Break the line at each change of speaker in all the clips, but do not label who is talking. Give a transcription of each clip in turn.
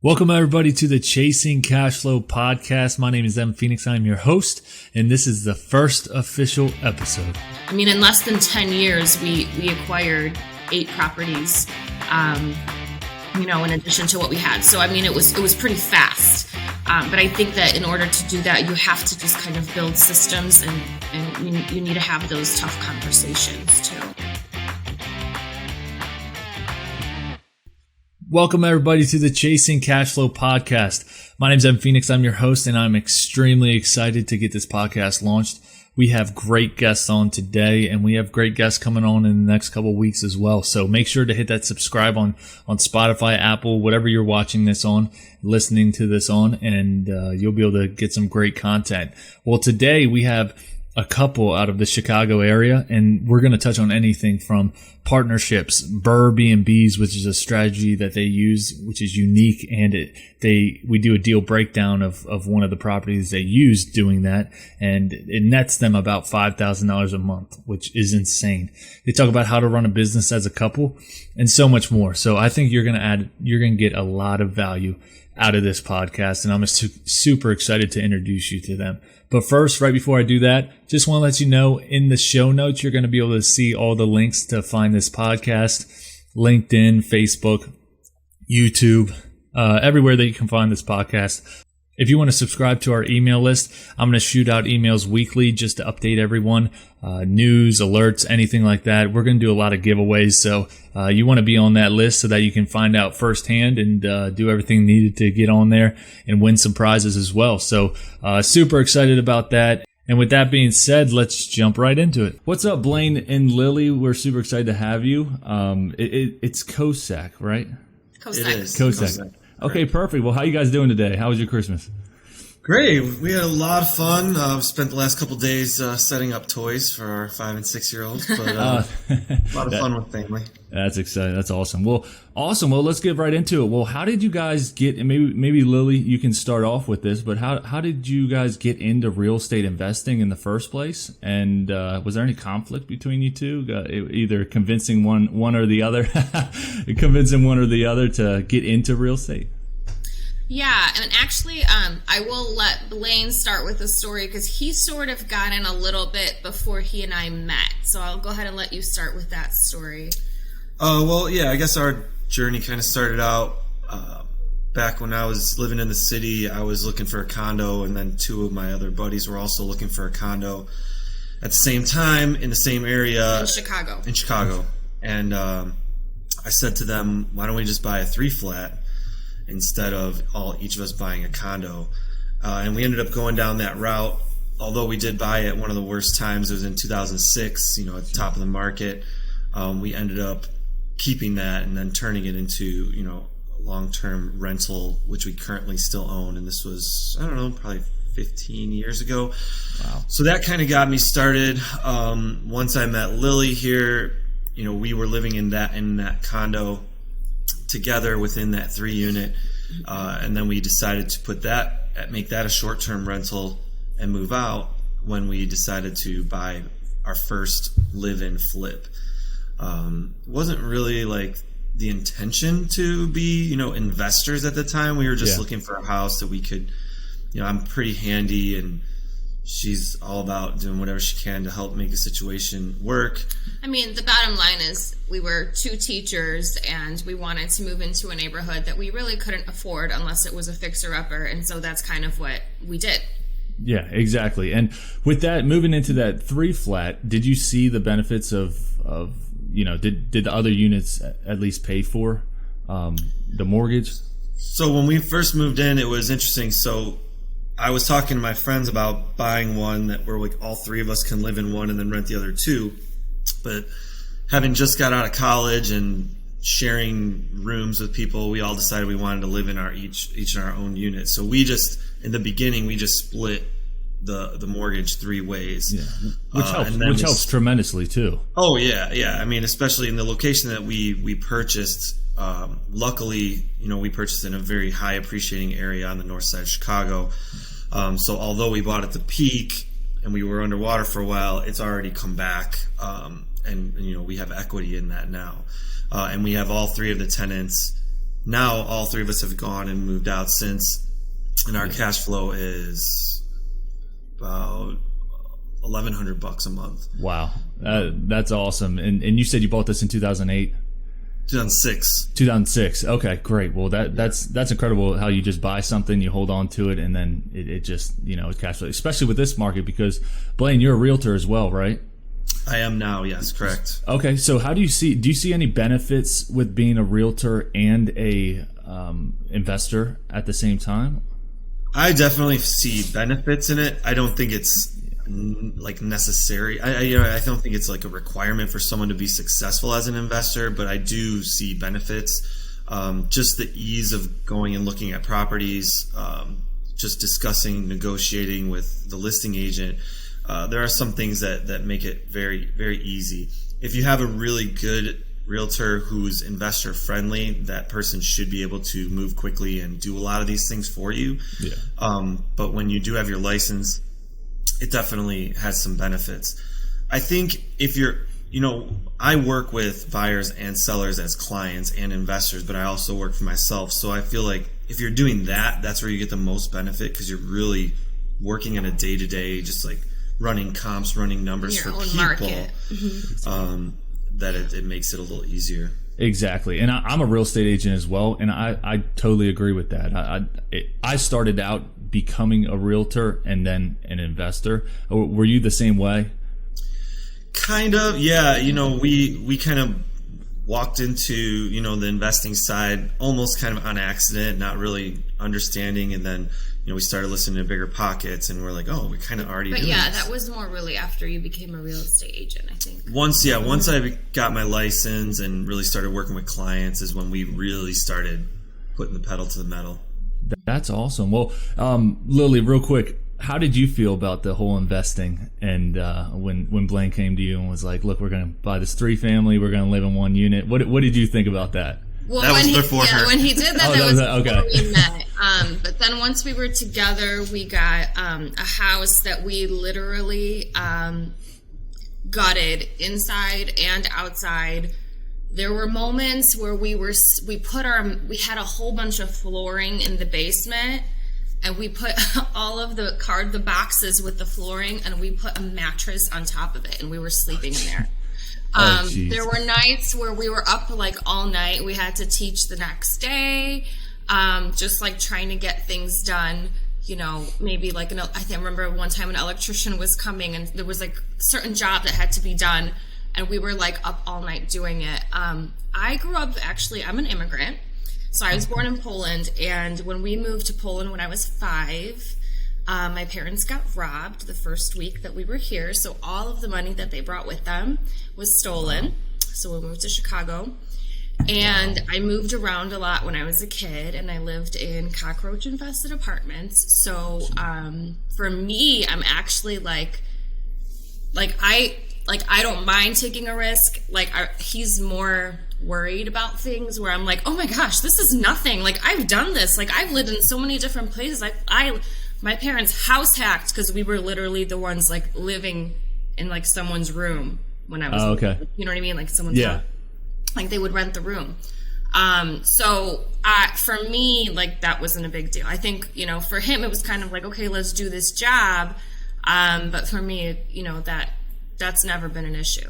Welcome everybody to the Chasing Cashflow Podcast. My name is M. Phoenix. I'm your host, and this is the first official episode.
I mean, in less than 10 years, we acquired 8 properties, in addition to what we had. So, I mean, it was pretty fast. But I think that in order to do that, you have to just kind of build systems and you need to have those tough conversations too.
Welcome everybody to the Chasing Cashflow Podcast. My name is M. Phoenix. I'm your host, and I'm extremely excited to get this podcast launched. We have great guests on today, and we have great guests coming on in the next couple of weeks as well. So make sure to hit that subscribe on Spotify, Apple, whatever you're watching this on, listening to this on, and you'll be able to get some great content. Well, today we have a couple out of the Chicago area, and we're going to touch on anything from partnerships, BRRRBNBs, which is a strategy that they use, which is unique, and we do a deal breakdown of one of the properties they use doing that, and it nets them about $5,000 a month, which is insane. They talk about how to run a business as a couple and so much more. So I think you're going to get a lot of value out of this podcast, and I'm super excited to introduce you to them. But first, right before I do that, just want to let you know in the show notes, you're going to be able to see all the links to find this podcast, LinkedIn, Facebook, YouTube, everywhere that you can find this podcast. If you want to subscribe to our email list, I'm going to shoot out emails weekly just to update everyone, news, alerts, anything like that. We're going to do a lot of giveaways, so you want to be on that list so that you can find out firsthand and do everything needed to get on there and win some prizes as well. So super excited about that. And with that being said, let's jump right into it. What's up, Blaine and Lily? We're super excited to have you. It's Kosek, right?
Kosek.
It is.
Kosek. Okay, perfect. Well, how you guys doing today? How was your Christmas?
Great. We had a lot of fun. Spent the last couple of days setting up toys for our 5 and 6 year olds, but a lot of fun with family.
That's exciting. That's awesome. Well, let's get right into it. Well, how did you guys get? And maybe Lily, you can start off with this. But how did you guys get into real estate investing in the first place? And was there any conflict between you two? Either convincing one or the other, to get into real estate?
Yeah, and actually, I will let Blaine start with the story because he sort of got in a little bit before he and I met. So I'll go ahead and let you start with that story.
Well, yeah, I guess our journey kind of started out back when I was living in the city. I was looking for a condo, and then 2 of my other buddies were also looking for a condo at the same time in the same area.
In Chicago.
And I said to them, why don't we just buy a 3-flat? Instead of each of us buying a condo. And we ended up going down that route, although we did buy it one of the worst times. It was in 2006, at the top of the market. We ended up keeping that and then turning it into, a long-term rental, which we currently still own. And this was, probably 15 years ago.
Wow.
So that kind of got me started. Once I met Lily here, we were living in that condo together within that 3-unit, and then we decided to make that a short-term rental and move out when we decided to buy our first live-in flip. Wasn't really like the intention to be, investors at the time. We were just looking for a house that we could, I'm pretty handy, and she's all about doing whatever she can to help make a situation work.
I mean, the bottom line is we were 2 teachers and we wanted to move into a neighborhood that we really couldn't afford unless it was a fixer-upper. And so that's kind of what we did.
Yeah, exactly. And with that, moving into that 3-flat, did you see the benefits of did the other units at least pay for the mortgage?
So when we first moved in, it was interesting. So I was talking to my friends about buying one that where like all 3 of us can live in one and then rent the other 2. But having just got out of college and sharing rooms with people, we all decided we wanted to live in each in our own unit. So we just, in the beginning, we just split the mortgage 3 ways.
Yeah. Which helps tremendously too.
Oh yeah. I mean, especially in the location that we purchased. Luckily, we purchased in a very high appreciating area on the north side of Chicago. So although we bought at the peak and we were underwater for a while, it's already come back. And we have equity in that now. And we have all 3 of the tenants now all three of us have gone and moved out since, and our cash flow is about $1,100 a month.
Wow. That's awesome. And you said you bought this in 2008?
2006.
Okay, great. Well, that's incredible how you just buy something, you hold on to it, and then it just, it cash flow, especially with this market, because Blaine, you're a realtor as well, right?
I am now, yes, correct.
Okay, so do you see any benefits with being a realtor and a investor at the same time?
I definitely see benefits in it. I don't think it's like necessary. I don't think it's like a requirement for someone to be successful as an investor, but I do see benefits. Just the ease of going and looking at properties, just discussing, negotiating with the listing agent. There are some things that make it very, very easy. If you have a really good realtor who's investor friendly, that person should be able to move quickly and do a lot of these things for you.
Yeah.
But when you do have your license, it definitely has some benefits. I think if you're, I work with buyers and sellers as clients and investors, but I also work for myself. So I feel like if you're doing that, that's where you get the most benefit, because you're really working in a day-to-day, just like running comps, running numbers
your
for
own
people.
Market.
That it makes it a little easier.
Exactly. And I'm a real estate agent as well, and I totally agree with that. I started out becoming a realtor and then an investor. Were you the same way?
Kind of, yeah. We kind of walked into, the investing side almost kind of on accident, not really understanding, and then we started listening to Bigger Pockets, and we're like, oh, we kind of already
But
doing
yeah,
this.
that was more really after you became a real estate agent, I think.
Once I got my license and really started working with clients is when we really started putting the pedal to the metal.
That's awesome. Well, Lily, real quick, how did you feel about the whole investing? And when Blaine came to you and was like, look, we're going to buy this 3-family, we're going to live in one unit. What did you think about that?
Well,
that was before her.
When he did that,
Oh,
that was
okay.
before we met. But then once we were together, we got a house that we literally gutted inside and outside. There were moments where we had a whole bunch of flooring in the basement, and we put all of the boxes with the flooring, and we put a mattress on top of it, and we were sleeping in there. There were nights where we were up like all night. We had to teach the next day, just like trying to get things done. Maybe like I remember one time an electrician was coming, and there was like a certain job that had to be done, and we were like up all night doing it. I grew up, actually, I'm an immigrant. So I was born in Poland, and when we moved to Poland when I was 5, my parents got robbed the first week that we were here. So all of the money that they brought with them was stolen. So we moved to Chicago. And I moved around a lot when I was a kid, and I lived in cockroach-infested apartments. So for me, I'm actually I don't mind taking a risk. He's more worried about things where I'm like, oh my gosh, this is nothing. Like, I've done this. Like, I've lived in so many different places. My parents house hacked because we were literally the ones like living in like someone's room when I was,
okay.
You know what I mean? Like someone's house. Like they would rent the room. So for me, like that wasn't a big deal. I think, for him, it was kind of like, okay, let's do this job. But for me, that's never been an issue.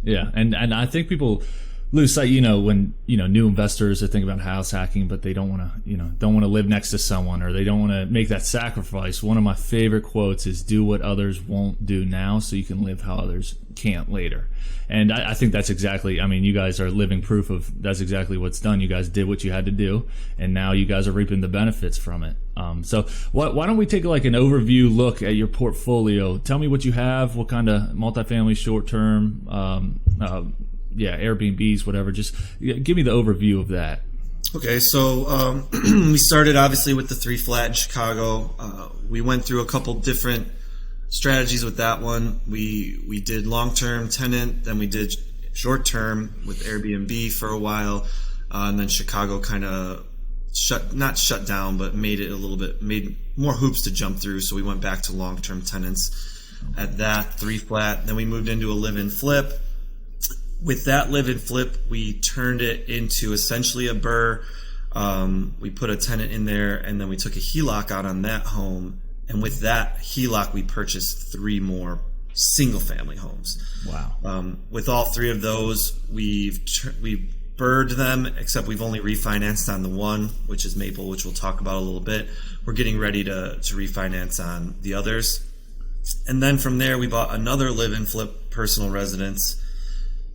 Yeah. And I think people lose sight, when, new investors are thinking about house hacking, but they don't want to live next to someone, or they don't want to make that sacrifice. One of my favorite quotes is, do what others won't do now so you can live how others can't later. And I think that's exactly, you guys are living proof of that's exactly what's done. You guys did what you had to do, and now you guys are reaping the benefits from it. So why don't we take like an overview look at your portfolio? Tell me what you have, what kind of multifamily, short-term, Airbnbs, whatever. Just give me the overview of that.
Okay, so we started obviously with the 3-flat in Chicago. We went through a couple different strategies with that one. We did long-term tenant, then we did short-term with Airbnb for a while, and then Chicago kind of not shut down, but made more hoops to jump through. So we went back to long-term tenants at that 3-flat. Then we moved into a live-in flip. With that live-in flip, we turned it into essentially a BRRRR. We put a tenant in there, and then we took a HELOC out on that home. And with that HELOC, we purchased 3 more single-family homes.
Wow.
With all 3 of those, we've BRRRR'd them, except we've only refinanced on the one, which is Maple, which we'll talk about a little bit. We're getting ready to refinance on the others. And then from there, we bought another live-in flip personal residence,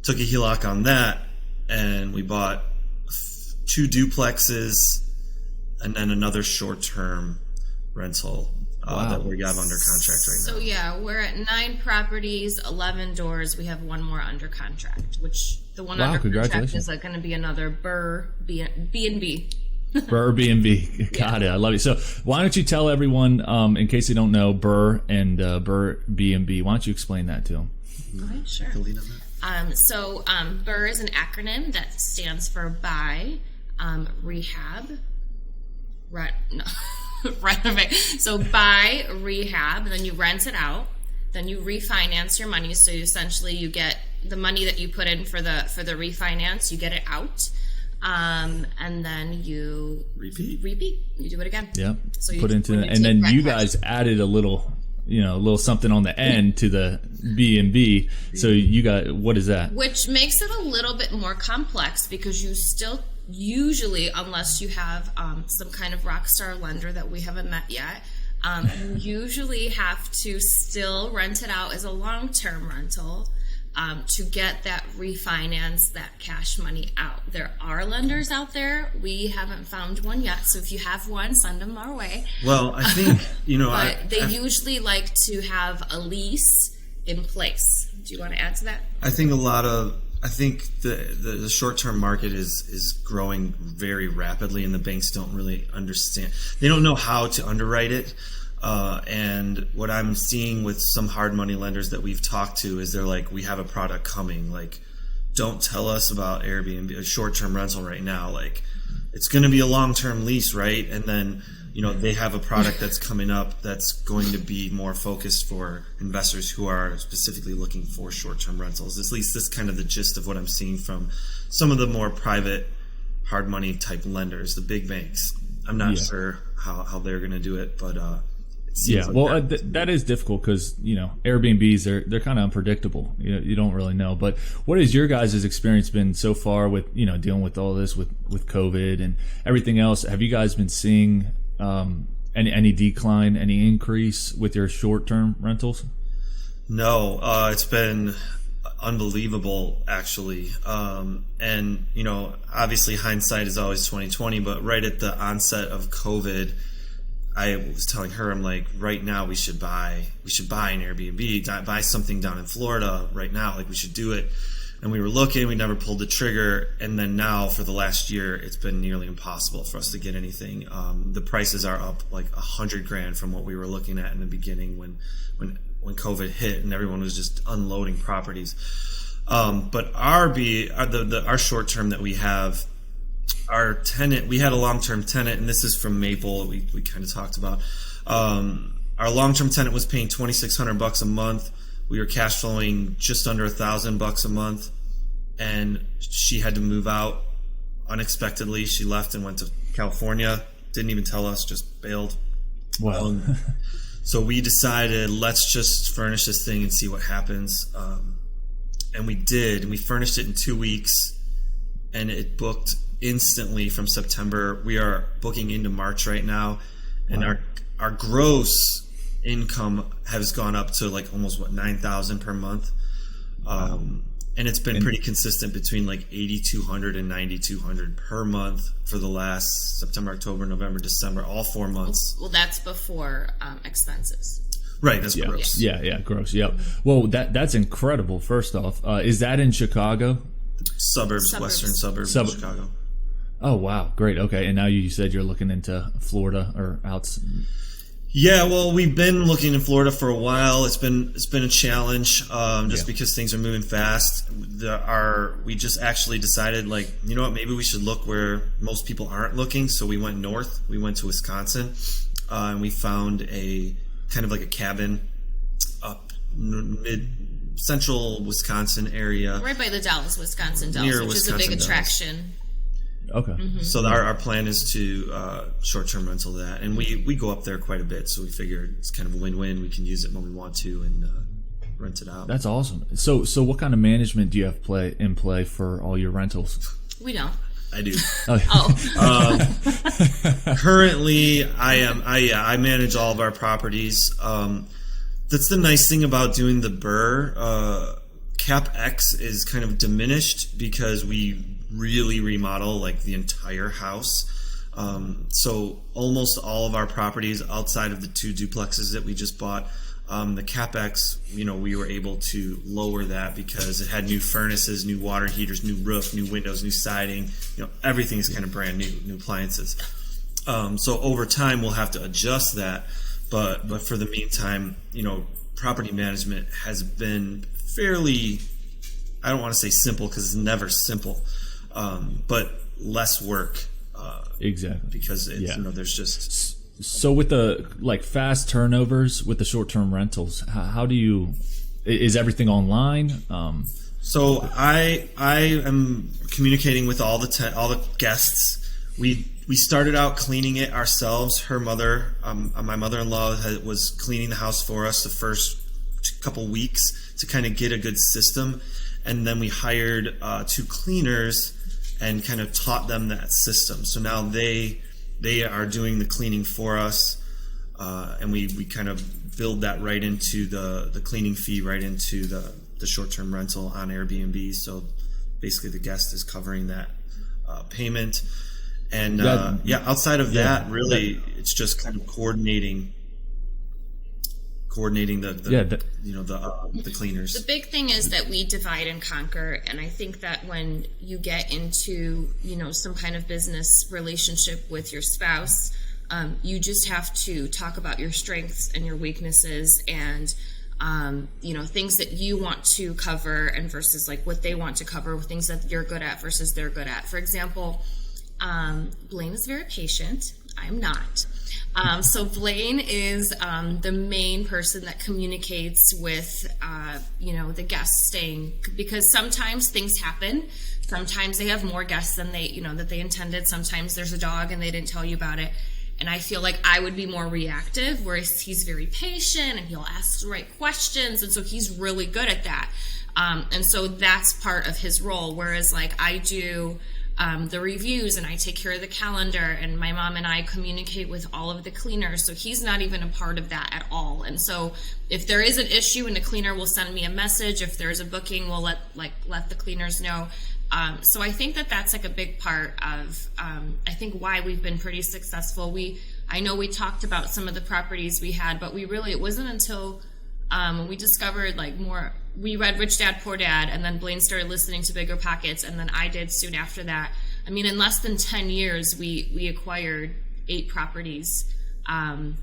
took a HELOC on that, and we bought 2 duplexes, and then another short-term rental that we got under contract right now.
So yeah, we're at 9 properties, 11 doors. We have 1 more under contract, which the one under contract is going to be another BRRRBNB.
BRRRBNB. Got it. I love it. So why don't you tell everyone, in case they don't know, BRRRR and BRRRBNB, why don't you explain that to them?
Okay, sure. So BRRRR is an acronym that stands for buy, rehab, renovate. So buy, rehab, then you rent it out, then you refinance your money. So essentially you get the money that you put in for the refinance, you get it out, and then you repeat. You do it again.
Yep. So you put into it, and then you guys added a little something on the end to the B&B. So you got, what is that? Which
makes it a little bit more complex, because you still usually, unless you have some kind of rock star lender that we haven't met yet, you usually have to still rent it out as a long-term rental to get that refinance, that cash money out. There are lenders out there. We haven't found one yet, so if you have one, send them our way.
Well, I think,
but they usually like to have a lease in place. Do you want to add to that?
I think the short-term market is growing very rapidly, and the banks don't really understand. They don't know how to underwrite it. And what I'm seeing with some hard money lenders that we've talked to is they're like, we have a product coming. Like, don't tell us about Airbnb, a short-term rental right now. Like, it's going to be a long-term lease, right? And then, they have a product that's coming up that's going to be more focused for investors who are specifically looking for short-term rentals. At least this kind of the gist of what I'm seeing from some of the more private hard money type lenders, the big banks. I'm not sure how they're going to do it, but
that is difficult because Airbnbs they're kind of unpredictable. You don't really know. But what has your guys' experience been so far with dealing with all this with COVID and everything else? Have you guys been seeing any decline, any increase with your short-term rentals?
No, it's been unbelievable actually. And obviously hindsight is always 20/20, but right at the onset of COVID, I was telling her, I'm like, right now we should buy an Airbnb, buy something down in Florida right now. Like, we should do it. And we were looking, we never pulled the trigger. And then now for the last year, it's been nearly impossible for us to get anything. The prices are up like $100,000 from what we were looking at in the beginning when COVID hit and everyone was just unloading properties. But our short term that we have, our tenant, we had a long-term tenant, and this is from Maple, we kind of talked about. Our long-term tenant was paying $2,600 a month. We were cash flowing just under $1,000 a month, and she had to move out unexpectedly. She left and went to California, didn't even tell us, just bailed.
Wow.
So we decided, let's just furnish this thing and see what happens. And we did, and we furnished it in 2 weeks, and it booked instantly from September. We are booking into March right now, and our gross income has gone up to like almost $9,000 per month. And it's been pretty consistent between like $8,200 and $9,200 per month for the last September, October, November, December, all 4 months.
Well, that's before expenses.
Right, that's gross.
Yeah, gross. Yep. Well, that's incredible. First off, is that in Chicago?
Suburbs. Western suburbs of Chicago.
Oh wow, great. Okay, and now you said you're looking into Florida or out.
Yeah, well, we've been looking in Florida for a while. It's been a challenge, because things are moving fast. We just actually decided, like, you know what, maybe we should look where most people aren't looking. So we went north. We went to Wisconsin, and we found a kind of like a cabin up mid-central Wisconsin area,
right by the Wisconsin Dells, which is a big attraction.
Okay.
So our plan is to short-term rental that, and we go up there quite a bit. So we figure it's kind of a win-win. We can use it when we want to and rent it out.
That's awesome. So what kind of management do you have in play for all your rentals?
We don't.
I do.
Oh.
Currently, I manage all of our properties. That's the nice thing about doing the BRRRR. CapEx is kind of diminished because we really remodel like the entire house. So almost all of our properties outside of the 2 duplexes that we just bought, the CapEx, we were able to lower that because it had new furnaces, new water heaters, new roof, new windows, new siding. Everything is kind of brand new appliances. So over time we'll have to adjust that, but for the meantime, property management has been fairly, I don't want to say simple because it's never simple, but less work.
Exactly.
Because there's just.
So with the fast turnovers with the short-term rentals, how do you? Is everything online?
So I am communicating with all the guests. We started out cleaning it ourselves. Her mother, my mother-in-law, was cleaning the house for us the first couple weeks to kind of get a good system, and then we hired 2 cleaners and kind of taught them that system. So now they are doing the cleaning for us, and we kind of build that right into the cleaning fee, right into the short-term rental on Airbnb. So basically the guest is covering that payment. And outside of that, really, it's just kind of coordinating the cleaners.
The big thing is that we divide and conquer, and I think that when you get into some kind of business relationship with your spouse, you just have to talk about your strengths and your weaknesses, and things that you want to cover and versus what they want to cover, things that you're good at versus they're good at. For example, Blaine is very patient. I'm not. So Blaine is the main person that communicates with, the guests staying, because sometimes things happen. Sometimes they have more guests than that they intended. Sometimes there's a dog and they didn't tell you about it. And I feel like I would be more reactive, whereas he's very patient and he'll ask the right questions. And so he's really good at that. And so that's part of his role. Whereas I do the reviews and I take care of the calendar, and my mom and I communicate with all of the cleaners. So he's not even a part of that at all. And so if there is an issue and the cleaner will send me a message, if there's a booking, we'll let the cleaners know. So I think that that's a big part of, I think why we've been pretty successful. I know we talked about some of the properties we had, but it wasn't until we discovered we read Rich Dad, Poor Dad, and then Blaine started listening to Bigger Pockets, and then I did soon after that. I mean, in less than 10 years, we acquired 8 properties, in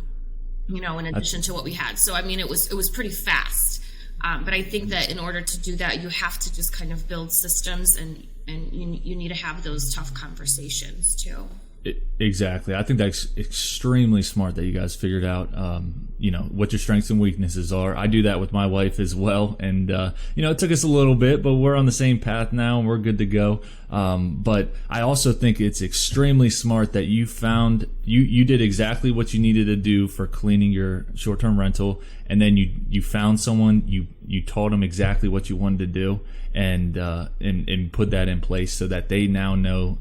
addition to what we had. So, I mean, it was pretty fast. But I think that in order to do that, you have to just kind of build systems, and you need to have those tough conversations too.
Exactly. I think that's extremely smart that you guys figured out, what your strengths and weaknesses are. I do that with my wife as well. And, it took us a little bit, but we're on the same path now and we're good to go. But I also think it's extremely smart that you found, you did exactly what you needed to do for cleaning your short-term rental. And then you found someone, you taught them exactly what you wanted to do and put that in place so that they now know,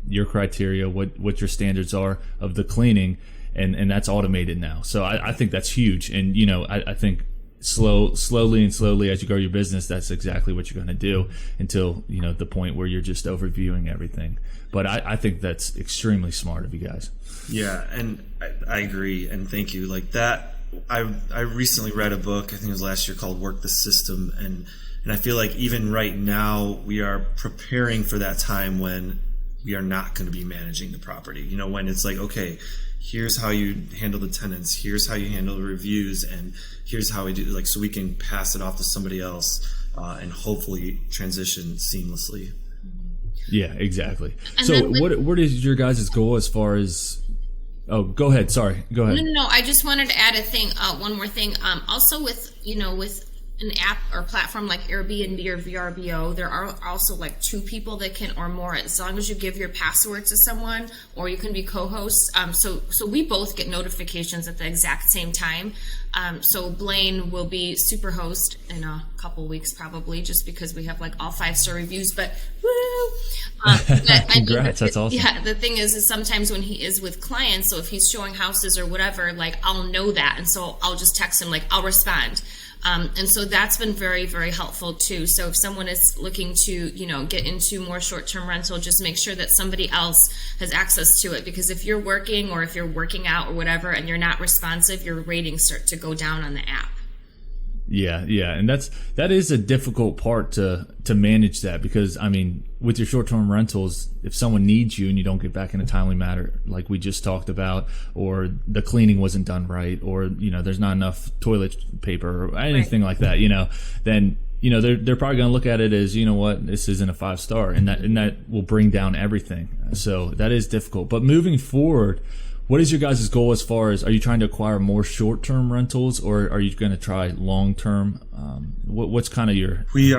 your criteria, what your standards are of the cleaning, and that's automated now. So I think that's huge. And I think slowly as you grow your business, that's exactly what you're going to do until the point where you're just overviewing everything. But I think that's extremely smart of you guys.
Yeah, and I agree, and thank you. Like that, I recently read a book, I think it was last year, called Work the System, and I feel like even right now we are preparing for that time when we are not going to be managing the property. When it's okay, here's how you handle the tenants, here's how you handle the reviews, and here's how we do, so we can pass it off to somebody else and hopefully transition seamlessly.
Yeah, exactly. And so what is your guys' goal as far as... Oh, go ahead. Sorry. Go ahead.
No. I just wanted to add one more thing. Also with an app or platform like Airbnb or VRBO, there are also like 2 people that can, or more, as long as you give your password to someone, or you can be co-hosts. So we both get notifications at the exact same time. So Blaine will be super host in a couple weeks probably, just because we have like all 5-star reviews, but woo!
Congrats, that's awesome.
Yeah, the thing is sometimes when he is with clients, so if he's showing houses or whatever, like I'll know that, and so I'll just text him, like I'll respond. And so that's been very, very helpful too. So if someone is looking to, get into more short-term rental, just make sure that somebody else has access to it. Because if you're working or if you're working out or whatever and you're not responsive, your ratings start to go down on the app.
Yeah, and that is a difficult part to manage that, because I mean, with your short-term rentals, if someone needs you and you don't get back in a timely manner, like we just talked about, or the cleaning wasn't done right, or there's not enough toilet paper or anything like that, then they're probably going to look at it as, this isn't a 5-star, and that will bring down everything. So that is difficult. But moving forward, what is your guys' goal as far as, are you trying to acquire more short-term rentals, or are you going to try long-term? What's kind of your...
We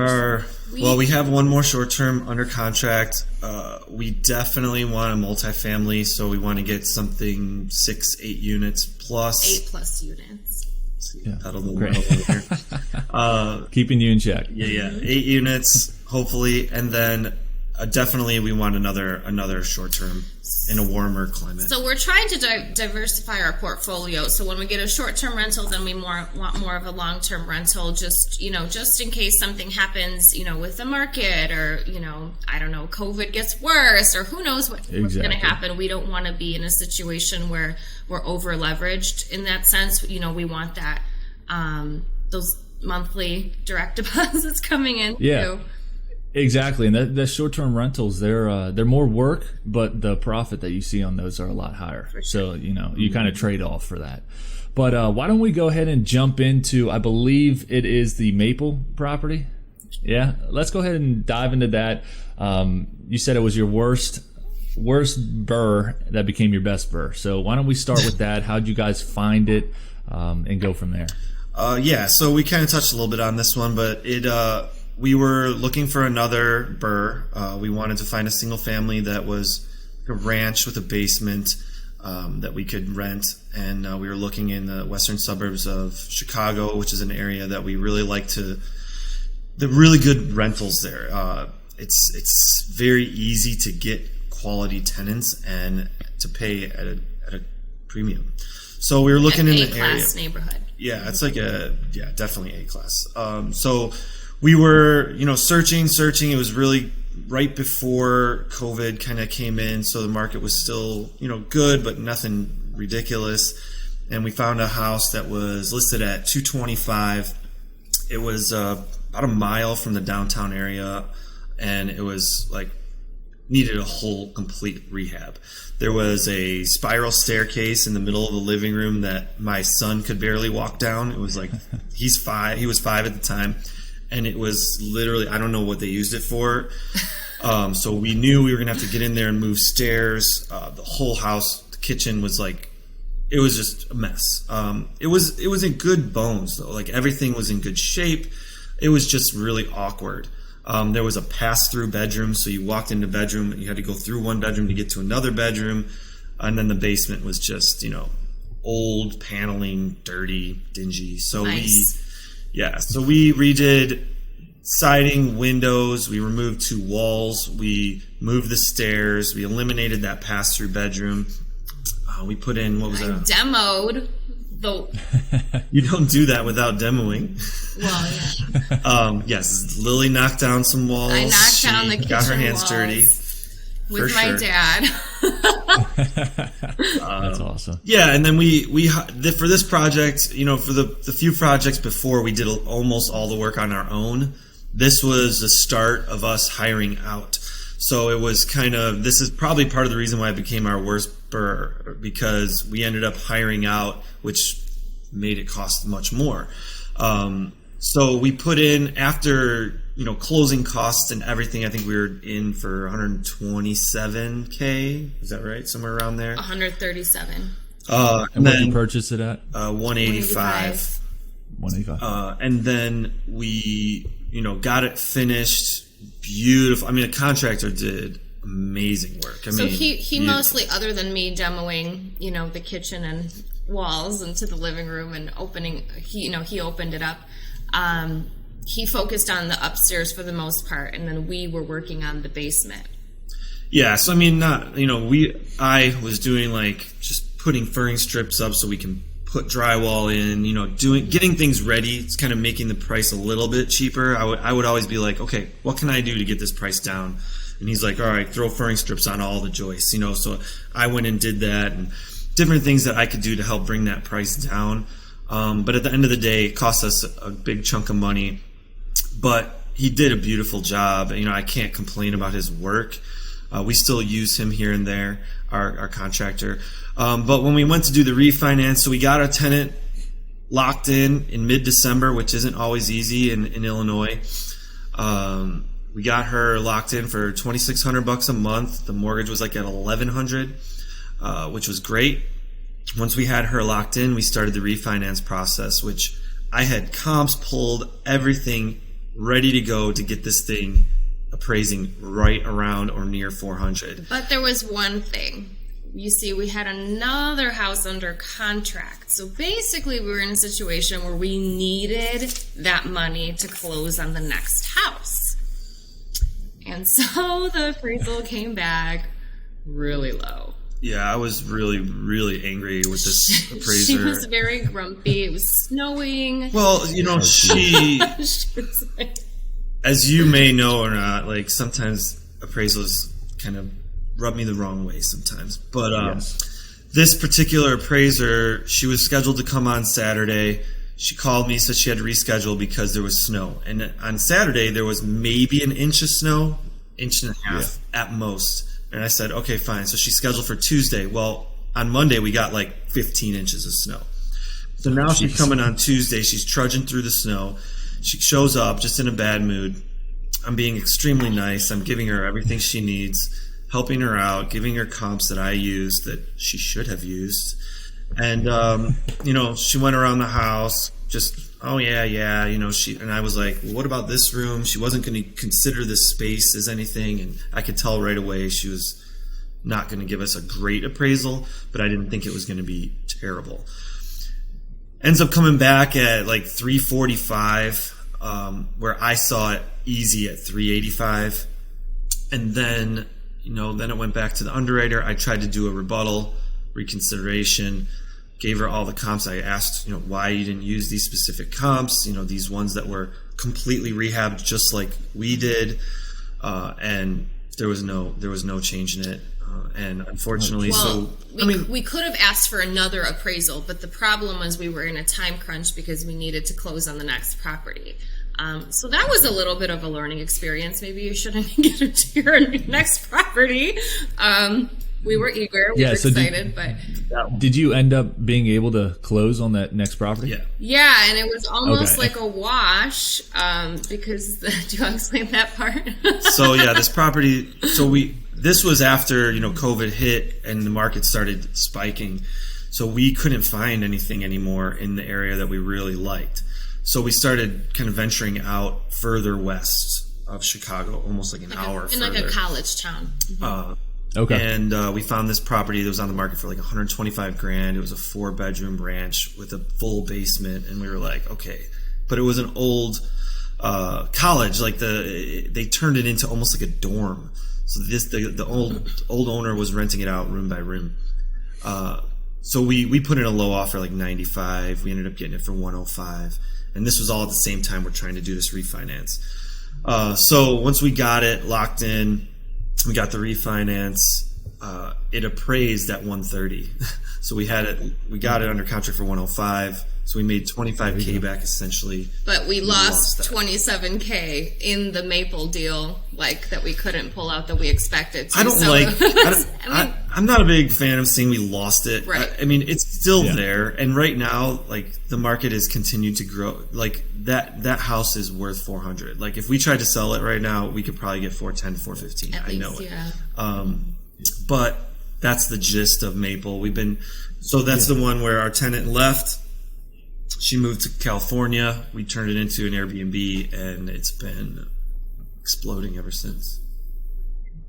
have one more short-term under contract. We definitely want a multifamily, so we want to get something 6-8 units plus.
8+ units.
Yeah.
That'll go well over here.
Keeping you in check.
Yeah. 8 units, hopefully, and then definitely we want another short-term in a warmer climate.
So we're trying to diversify our portfolio. So when we get a short-term rental, then we want more of a long-term rental, just in case something happens, with the market, or, I don't know, COVID gets worse, or who knows what's going to happen. We don't want to be in a situation where we're over-leveraged in that sense. We want that, those monthly direct deposits coming in too.
Exactly, and the short-term rentals, they're more work, but the profit that you see on those are a lot higher. Sure. So you kind of trade off for that. But why don't we go ahead and jump into, I believe it is the Maple property. Yeah, let's go ahead and dive into that. You said it was your worst BRRRR that became your best BRRRR. So why don't we start with that? How'd you guys find it, and go from there?
So we kind of touched a little bit on this one, but we were looking for another BRRRR. We wanted to find a single family that was a ranch with a basement that we could rent, and we were looking in the western suburbs of Chicago, which is an area that we really like the really good rentals there. It's very easy to get quality tenants and to pay at a premium. So we were looking in the area.
A-class neighborhood.
Yeah, it's like definitely A-class. So we were, searching. It was really right before COVID kind of came in, so the market was still, good, but nothing ridiculous. And we found a house that was listed at $225. It was about a mile from the downtown area, and it was like needed a whole complete rehab. There was a spiral staircase in the middle of the living room that my son could barely walk down. It was like he was 5 at the time. And it was literally, I don't know what they used it for. So we knew we were going to have to get in there and move stairs. The whole house, the kitchen was like, it was just a mess. It was in good bones, though. Like, everything was in good shape. It was just really awkward. There was a pass-through bedroom, so you walked into a bedroom, and you had to go through one bedroom to get to another bedroom. And then the basement was just, old paneling, dirty, dingy. So
nice.
So we redid siding, windows, we removed 2 walls, we moved the stairs, we eliminated that pass-through bedroom. We put in, what was that?
Demoed.
You don't do that without demoing.
Well, yeah.
Yes, Lily knocked down some walls.
I knocked down the kitchen
got her hands
walls
dirty.
With my dad.
That's awesome.
Yeah, and then we for this project, for the few projects before, we did almost all the work on our own. This was the start of us hiring out. So it was this is probably part of the reason why it became our worst BRRRR, because we ended up hiring out, which made it cost much more. So we put in, after closing costs and everything, I think we were in for $127K. Is that right? Somewhere around there.
137.
And what did you purchase it at?
185.
185.
And then we, got it finished. Beautiful. I mean, a contractor did amazing work.
So he mostly, other than me demoing, the kitchen and walls into the living room and opening, he opened it up. He focused on the upstairs for the most part, and then we were working on the basement.
Yeah, so I mean, I was doing just putting furring strips up so we can put drywall in, getting things ready. It's kind of making the price a little bit cheaper. I would always be like, okay, what can I do to get this price down? And he's like, all right, throw furring strips on all the joists, so I went and did that, and different things that I could do to help bring that price down. But at the end of the day, it cost us a big chunk of money. But he did a beautiful job. I can't complain about his work. We still use him here and there, our contractor. But when we went to do the refinance, so we got our tenant locked in mid-December, which isn't always easy in Illinois. We got her locked in for $2,600 a month. The mortgage was at $1,100, which was great. Once we had her locked in, we started the refinance process, which I had comps pulled, everything ready to go to get this thing appraising right around or near 400.
But there was one thing. You see, we had another house under contract. So basically, we were in a situation where we needed that money to close on the next house. And so the appraisal came back really low.
Yeah, I was really, really angry with this appraiser.
She was very grumpy. It was snowing.
Well, she was like, as you may know or not, sometimes appraisals kind of rub me the wrong way sometimes. But This particular appraiser, she was scheduled to come on Saturday. She called me, said she had to reschedule because there was snow. And on Saturday, there was maybe an inch of snow, inch and a half at most. And I said, okay, fine. So she's scheduled for Tuesday. Well, on Monday, we got 15 inches of snow. So now she's coming on Tuesday. She's trudging through the snow. She shows up just in a bad mood. I'm being extremely nice. I'm giving her everything she needs, helping her out, giving her comps that I used that she should have used. And, she went around the house just, oh, yeah. And I was like, well, what about this room? She wasn't going to consider this space as anything. And I could tell right away she was not going to give us a great appraisal, but I didn't think it was going to be terrible. Ends up coming back at 345, where I saw it easy at 385. And then, then it went back to the underwriter. I tried to do a rebuttal, reconsideration, gave her all the comps. I asked, why you didn't use these specific comps, these ones that were completely rehabbed just like we did. And there was no change in it. And unfortunately,
we could have asked for another appraisal, but the problem was we were in a time crunch because we needed to close on the next property. So that was a little bit of a learning experience. Maybe you shouldn't get into your next property. We were eager, we were excited, but
did you end up being able to close on that next property?
Yeah, and it was almost like a wash because do you want to explain that part?
So this property. This was after COVID hit and the market started spiking, so we couldn't find anything anymore in the area that we really liked. So we started kind of venturing out further west of Chicago, almost an hour further.
In a college town.
Okay.
And we found this property that was on the market for $125,000. It was a 4-bedroom ranch with a full basement, and we were like, okay. But it was an old college. They turned it into almost like a dorm. So the old owner was renting it out room by room. So we put in a low offer, 95. We ended up getting it for 105. And this was all at the same time we're trying to do this refinance. So once we got it locked in, we got the refinance. It appraised at 130. So we got it under contract for 105. So we made $25K back essentially.
But we lost $27K in the Maple deal, that we couldn't pull out that we expected to.
I'm not a big fan of saying we lost it.
Right.
I mean, it's still there, and right now, the market has continued to grow. That house is worth 400. If we tried to sell it right now, we could probably get 410, 415.
At least,
know it.
Yeah.
But that's the gist of Maple. That's the one where our tenant left. she moved to California. We turned it into an Airbnb, and it's been exploding ever since.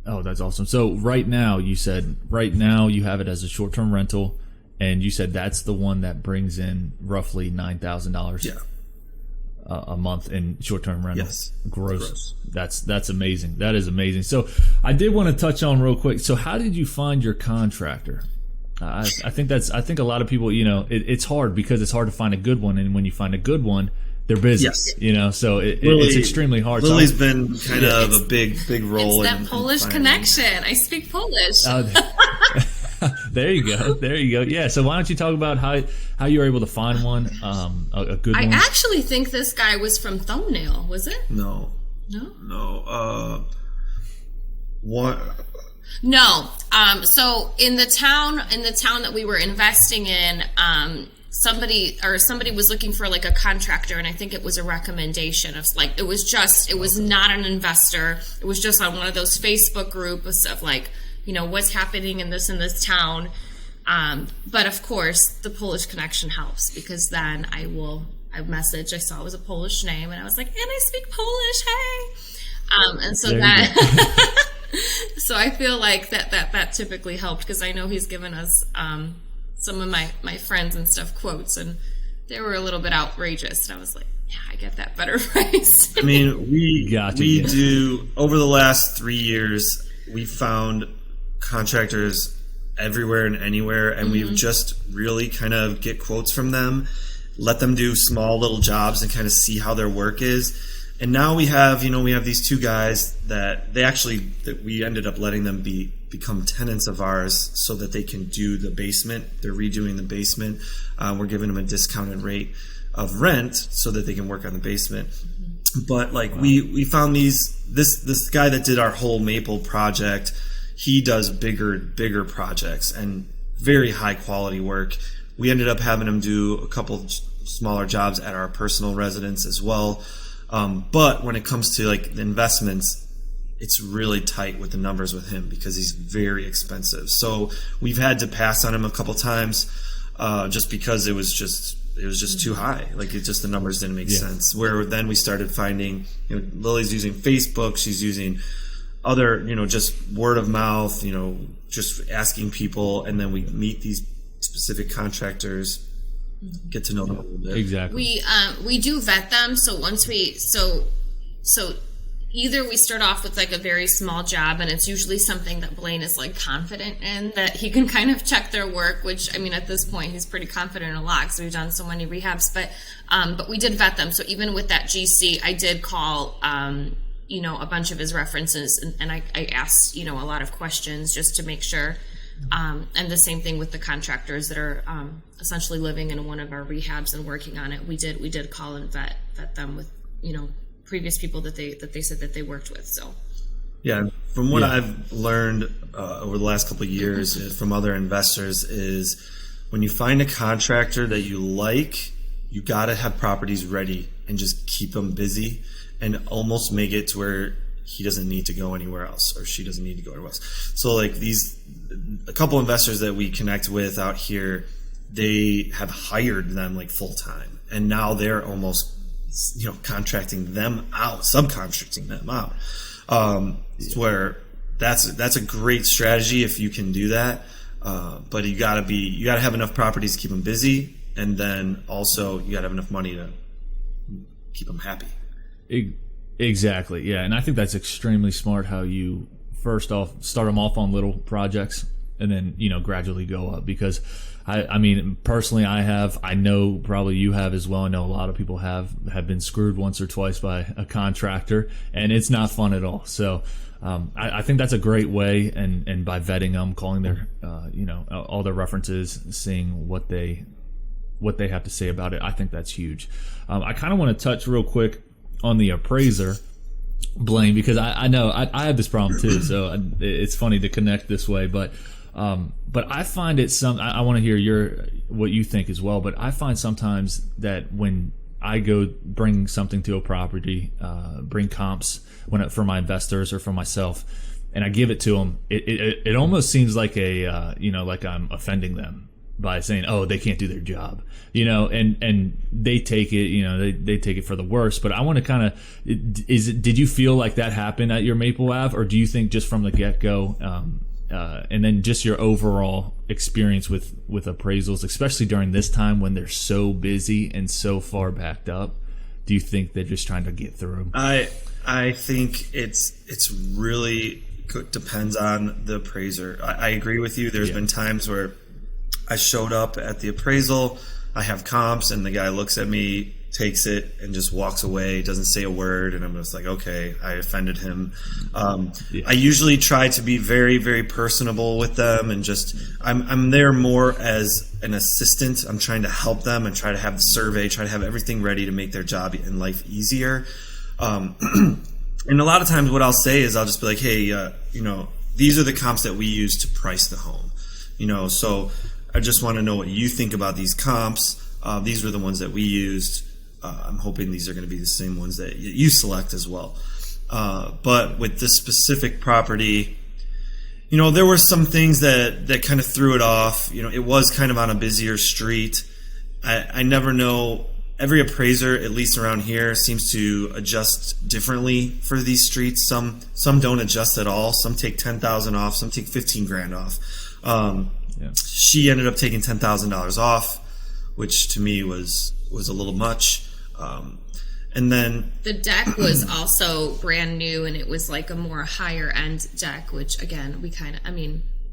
Oh, that's awesome. So right now, you said you have it as a short-term rental, and you said that's the one that brings in roughly $9,000 a month in short-term rental.
Yes.
Gross. That's amazing. That is amazing. So I did want to touch on real quick. So how did you find your contractor? I think a lot of people, it's hard because it's hard to find a good one, and when you find a good one, they're busy.
Yes.
So it's extremely hard.
Lily's been kind of a big role.
It's that Polish connection. I speak Polish.
There you go. Yeah. So why don't you talk about how you were able to find one, a good one?
I actually think this guy was from Thumbnail. Was it?
No. What?
No. So in the town that we were investing in, somebody was looking for like a contractor, and I think it was a recommendation of like it was not an investor. It was just on one of those Facebook groups of like, what's happening in this town. But of course the Polish connection helps, because then I saw it was a Polish name, and I was like, and I speak Polish, hey. And so that so I feel like that typically helped, because I know he's given us some of my friends and stuff quotes, and they were a little bit outrageous, and I was like, yeah, I get that better price.
I mean, we do, over the last 3 years, we found contractors everywhere and anywhere, and we've just really kind of get quotes from them, let them do small little jobs and kind of see how their work is. And now we have these two guys that we ended up letting them become tenants of ours so that they can do the basement. They're redoing the basement. We're giving them a discounted rate of rent so that they can work on the basement. But like we found this guy that did our whole Maple project. He does bigger projects and very high quality work. We ended up having him do a couple smaller jobs at our personal residence as well. But when it comes to like the investments, it's really tight with the numbers with him because he's very expensive. So we've had to pass on him a couple times, just because it was just too high. Like the numbers didn't make sense. Where then we started finding, Lily's using Facebook, she's using other, just word of mouth, just asking people, and then we meet these specific contractors, get to know them a little bit.
Exactly.
We do vet them. So once so either we start off with like a very small job, and it's usually something that Blaine is like confident in, that he can kind of check their work, which I mean at this point he's pretty confident in a lot because we've done so many rehabs, but we did vet them. So even with that GC, I did call a bunch of his references, and I asked a lot of questions just to make sure. And the same thing with the contractors that are essentially living in one of our rehabs and working on it. We did call and vet them with previous people that they said that they worked with. So
yeah, from what I've learned over the last couple of years from other investors is when you find a contractor that you like, you got to have properties ready and just keep them busy and almost make it to where he doesn't need to go anywhere else, or she doesn't need to go anywhere else. So like a couple investors that we connect with out here, they have hired them like full time, and now they're almost contracting them out, subcontracting them out. Where that's a great strategy if you can do that. But you gotta have enough properties to keep them busy, and then also you gotta have enough money to keep them happy.
Exactly. Yeah. And I think that's extremely smart how you first off start them off on little projects and then, gradually go up, because I mean, personally, I know probably you have as well. I know a lot of people have been screwed once or twice by a contractor, and it's not fun at all. So, I think that's a great way. And by vetting them, calling their, all their references, seeing what they have to say about it, I think that's huge. I kind of want to touch real quick on the appraiser, Blaine, because I know I have this problem too, so it's funny to connect this way, but I find it I want to hear what you think as well, but I find sometimes that when I go bring something to a property, bring comps for my investors or for myself, and I give it to them, it almost seems like like I'm offending them. by saying, oh, they can't do their job, and they take it, they take it for the worst. But I want to kind of, did you feel like that happened at your Maple Ave, or do you think just from the get-go, and then just your overall experience with appraisals, especially during this time when they're so busy and so far backed up, do you think they're just trying to get through?
I think it's really depends on the appraiser. I agree with you. There's been times where I showed up at the appraisal, I have comps, and the guy looks at me, takes it, and just walks away, doesn't say a word, and I'm just like, okay, I offended him. I usually try to be very, very personable with them, and just I'm there more as an assistant. I'm trying to help them and try to have the survey, try to have everything ready to make their job and life easier. And a lot of times what I'll say is I'll just be like, hey, these are the comps that we use to price the home. So I just want to know what you think about these comps. These were the ones that we used. I'm hoping these are going to be the same ones that you select as well. But with this specific property, there were some things that kind of threw it off. It was kind of on a busier street. I never know. Every appraiser, at least around here, seems to adjust differently for these streets. Some don't adjust at all. Some take $10,000 off. Some take $15,000 off. She ended up taking $10,000 off, which to me was a little much. And then
the deck was also brand new, and it was like a more higher end deck, which again,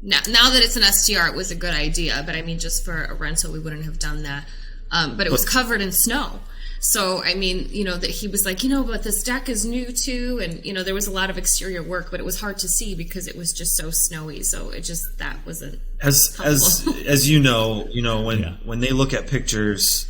now that it's an STR, it was a good idea, but just for a rental, we wouldn't have done that. But it was covered in snow. So, that he was like, but this deck is new too. And, there was a lot of exterior work, but it was hard to see because it was just so snowy. So that wasn't
as when they look at pictures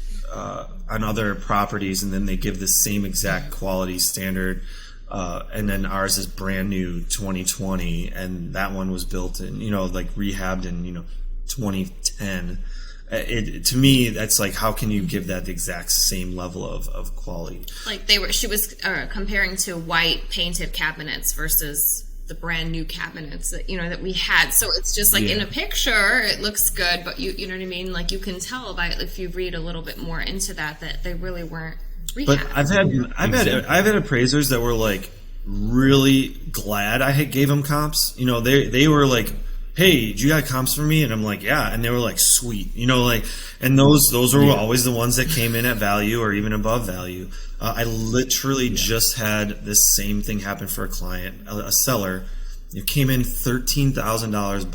on other properties and then they give the same exact quality standard, and then ours is brand new 2020, and that one was built in, rehabbed in, 2010. To me, that's like, how can you give that the exact same level of quality? Like
she was comparing to white painted cabinets versus the brand new cabinets that we had. So it's just like in a picture, it looks good, but you know what I mean? Like you can tell by if you read a little bit more into that they really weren't rehabbed.
But I've had appraisers that were like really glad I gave them comps. They were like, hey, do you got comps for me? And I'm like, yeah. And they were like, sweet. And those were always the ones that came in at value or even above value. I literally just had this same thing happen for a client, a seller. It came in $13,000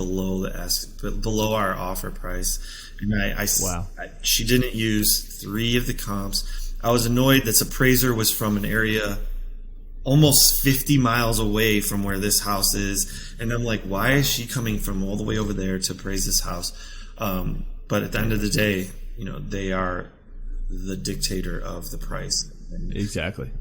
below our offer price. And she didn't use 3 of the comps. I was annoyed. This appraiser was from an area almost 50 miles away from where this house is, and I'm like, why is she coming from all the way over there to appraise this house? But at the end of the day, they are the dictator of the price.
Exactly.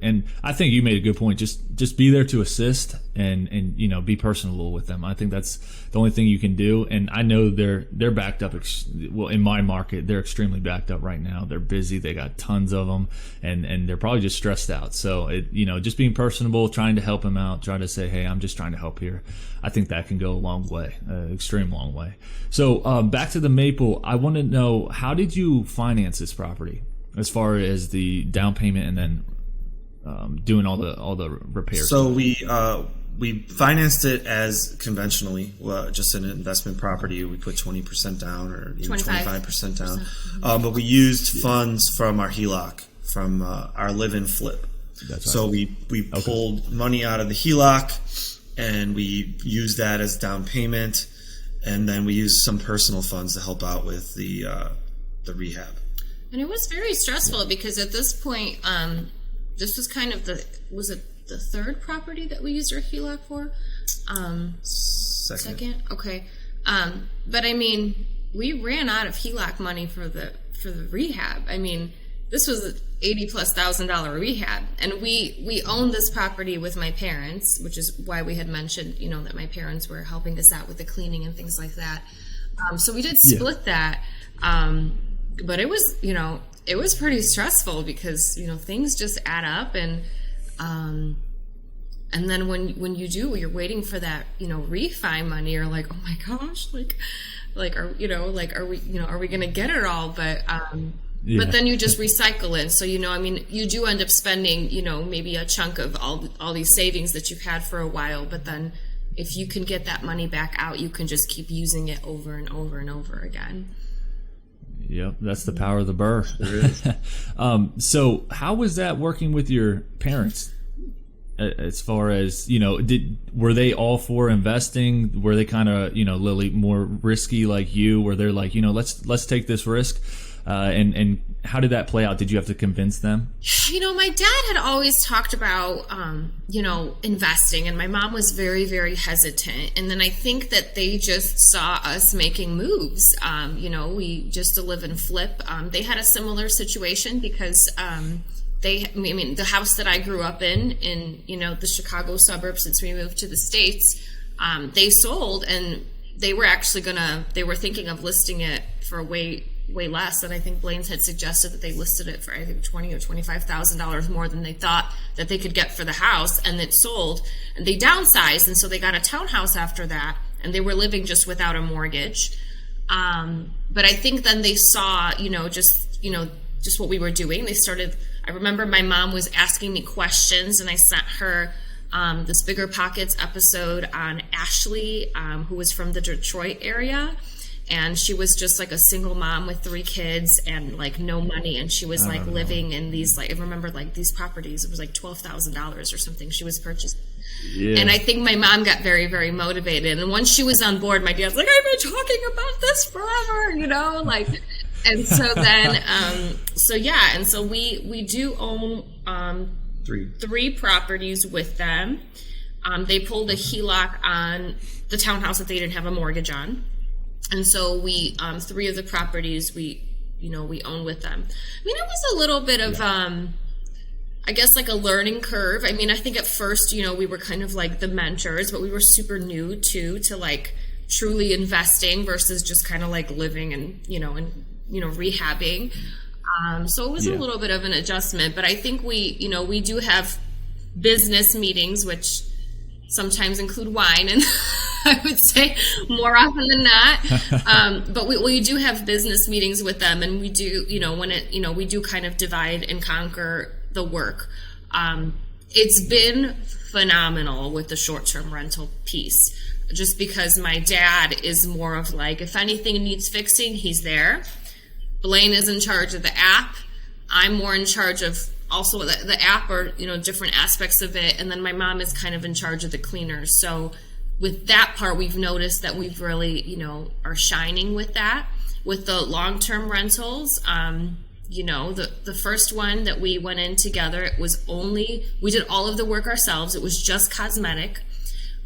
And I think you made a good point. Just be there to assist and be personable with them. I think that's the only thing you can do. And I know they're backed up. In my market, they're extremely backed up right now. They're busy. They got tons of them, and they're probably just stressed out. So just being personable, trying to help them out, try to say, hey, I'm just trying to help here. I think that can go a long way, extreme long way. So back to the Maple. I want to know, how did you finance this property? As far as the down payment and then doing all the repairs.
So we financed it as conventionally, just an investment property. We put 20% down or even 25% down. But we used funds from our HELOC, from our live-in flip. That's right. So we pulled money out of the HELOC and we used that as down payment, and then we used some personal funds to help out with the rehab.
And it was very stressful because at this point, this was kind of was it the third property that we used our HELOC for? Second? Okay. But we ran out of HELOC money for the rehab. This was an $80,000+ rehab, and we owned this property with my parents, which is why we had mentioned, that my parents were helping us out with the cleaning and things like that. So we did split that. But it was, it was pretty stressful because, things just add up, and then when you're waiting for that, refi money, you're like, oh my gosh, are we going to get it all? But but then you just recycle it. So, you do end up spending, maybe a chunk of all these savings that you've had for a while. But then if you can get that money back out, you can just keep using it over and over and over again.
Yep, that's the power of the BRRRR.
There is.
So how was that working with your parents? As far as, were they all for investing? Were they kind of, Lily, more risky like you? Were they like, let's take this risk? And how did that play out? Did you have to convince them?
My dad had always talked about, investing, and my mom was very, very hesitant. And then I think that they just saw us making moves. We just to live and flip. They had a similar situation because the house that I grew up in the Chicago suburbs, since we moved to the States, they sold, and they were thinking of listing it for way less. And I think Blaine's had suggested that they listed it for, I think, $20,000 or $25,000 more than they thought that they could get for the house, and it sold. And they downsized, and so they got a townhouse after that, and they were living just without a mortgage. But I think then they saw, just what we were doing. I remember my mom was asking me questions, and I sent her this Bigger Pockets episode on Ashley, who was from the Detroit area. And she was just like a single mom with 3 kids and like no money. And she was like living in these, like, I remember like these properties. It was like $12,000 or something she was purchasing. Yeah. And I think my mom got very, very motivated. And once she was on board, my dad's like, I've been talking about this forever, And so then, and so we do own 3 properties with them. They pulled a HELOC on the townhouse that they didn't have a mortgage on. And so we, 3 of the properties we own with them. I mean, it was a little bit of, I guess, like a learning curve. I mean, I think at first, we were kind of like the mentors, but we were super new to like truly investing versus just kind of like living and, rehabbing. So it was a little bit of an adjustment, but I think we do have business meetings, which sometimes include wine, and I would say more often than not. But we do have business meetings with them, and we do, we do kind of divide and conquer the work. It's been phenomenal with the short-term rental piece, just because my dad is more of like, if anything needs fixing, he's there. Blaine is in charge of the app. I'm more in charge of also the app, or different aspects of it, and then my mom is kind of in charge of the cleaners. So with that part, we've noticed that we've really are shining with that. With the long-term rentals, the first one that we went in together, we did all of the work ourselves. It was just cosmetic.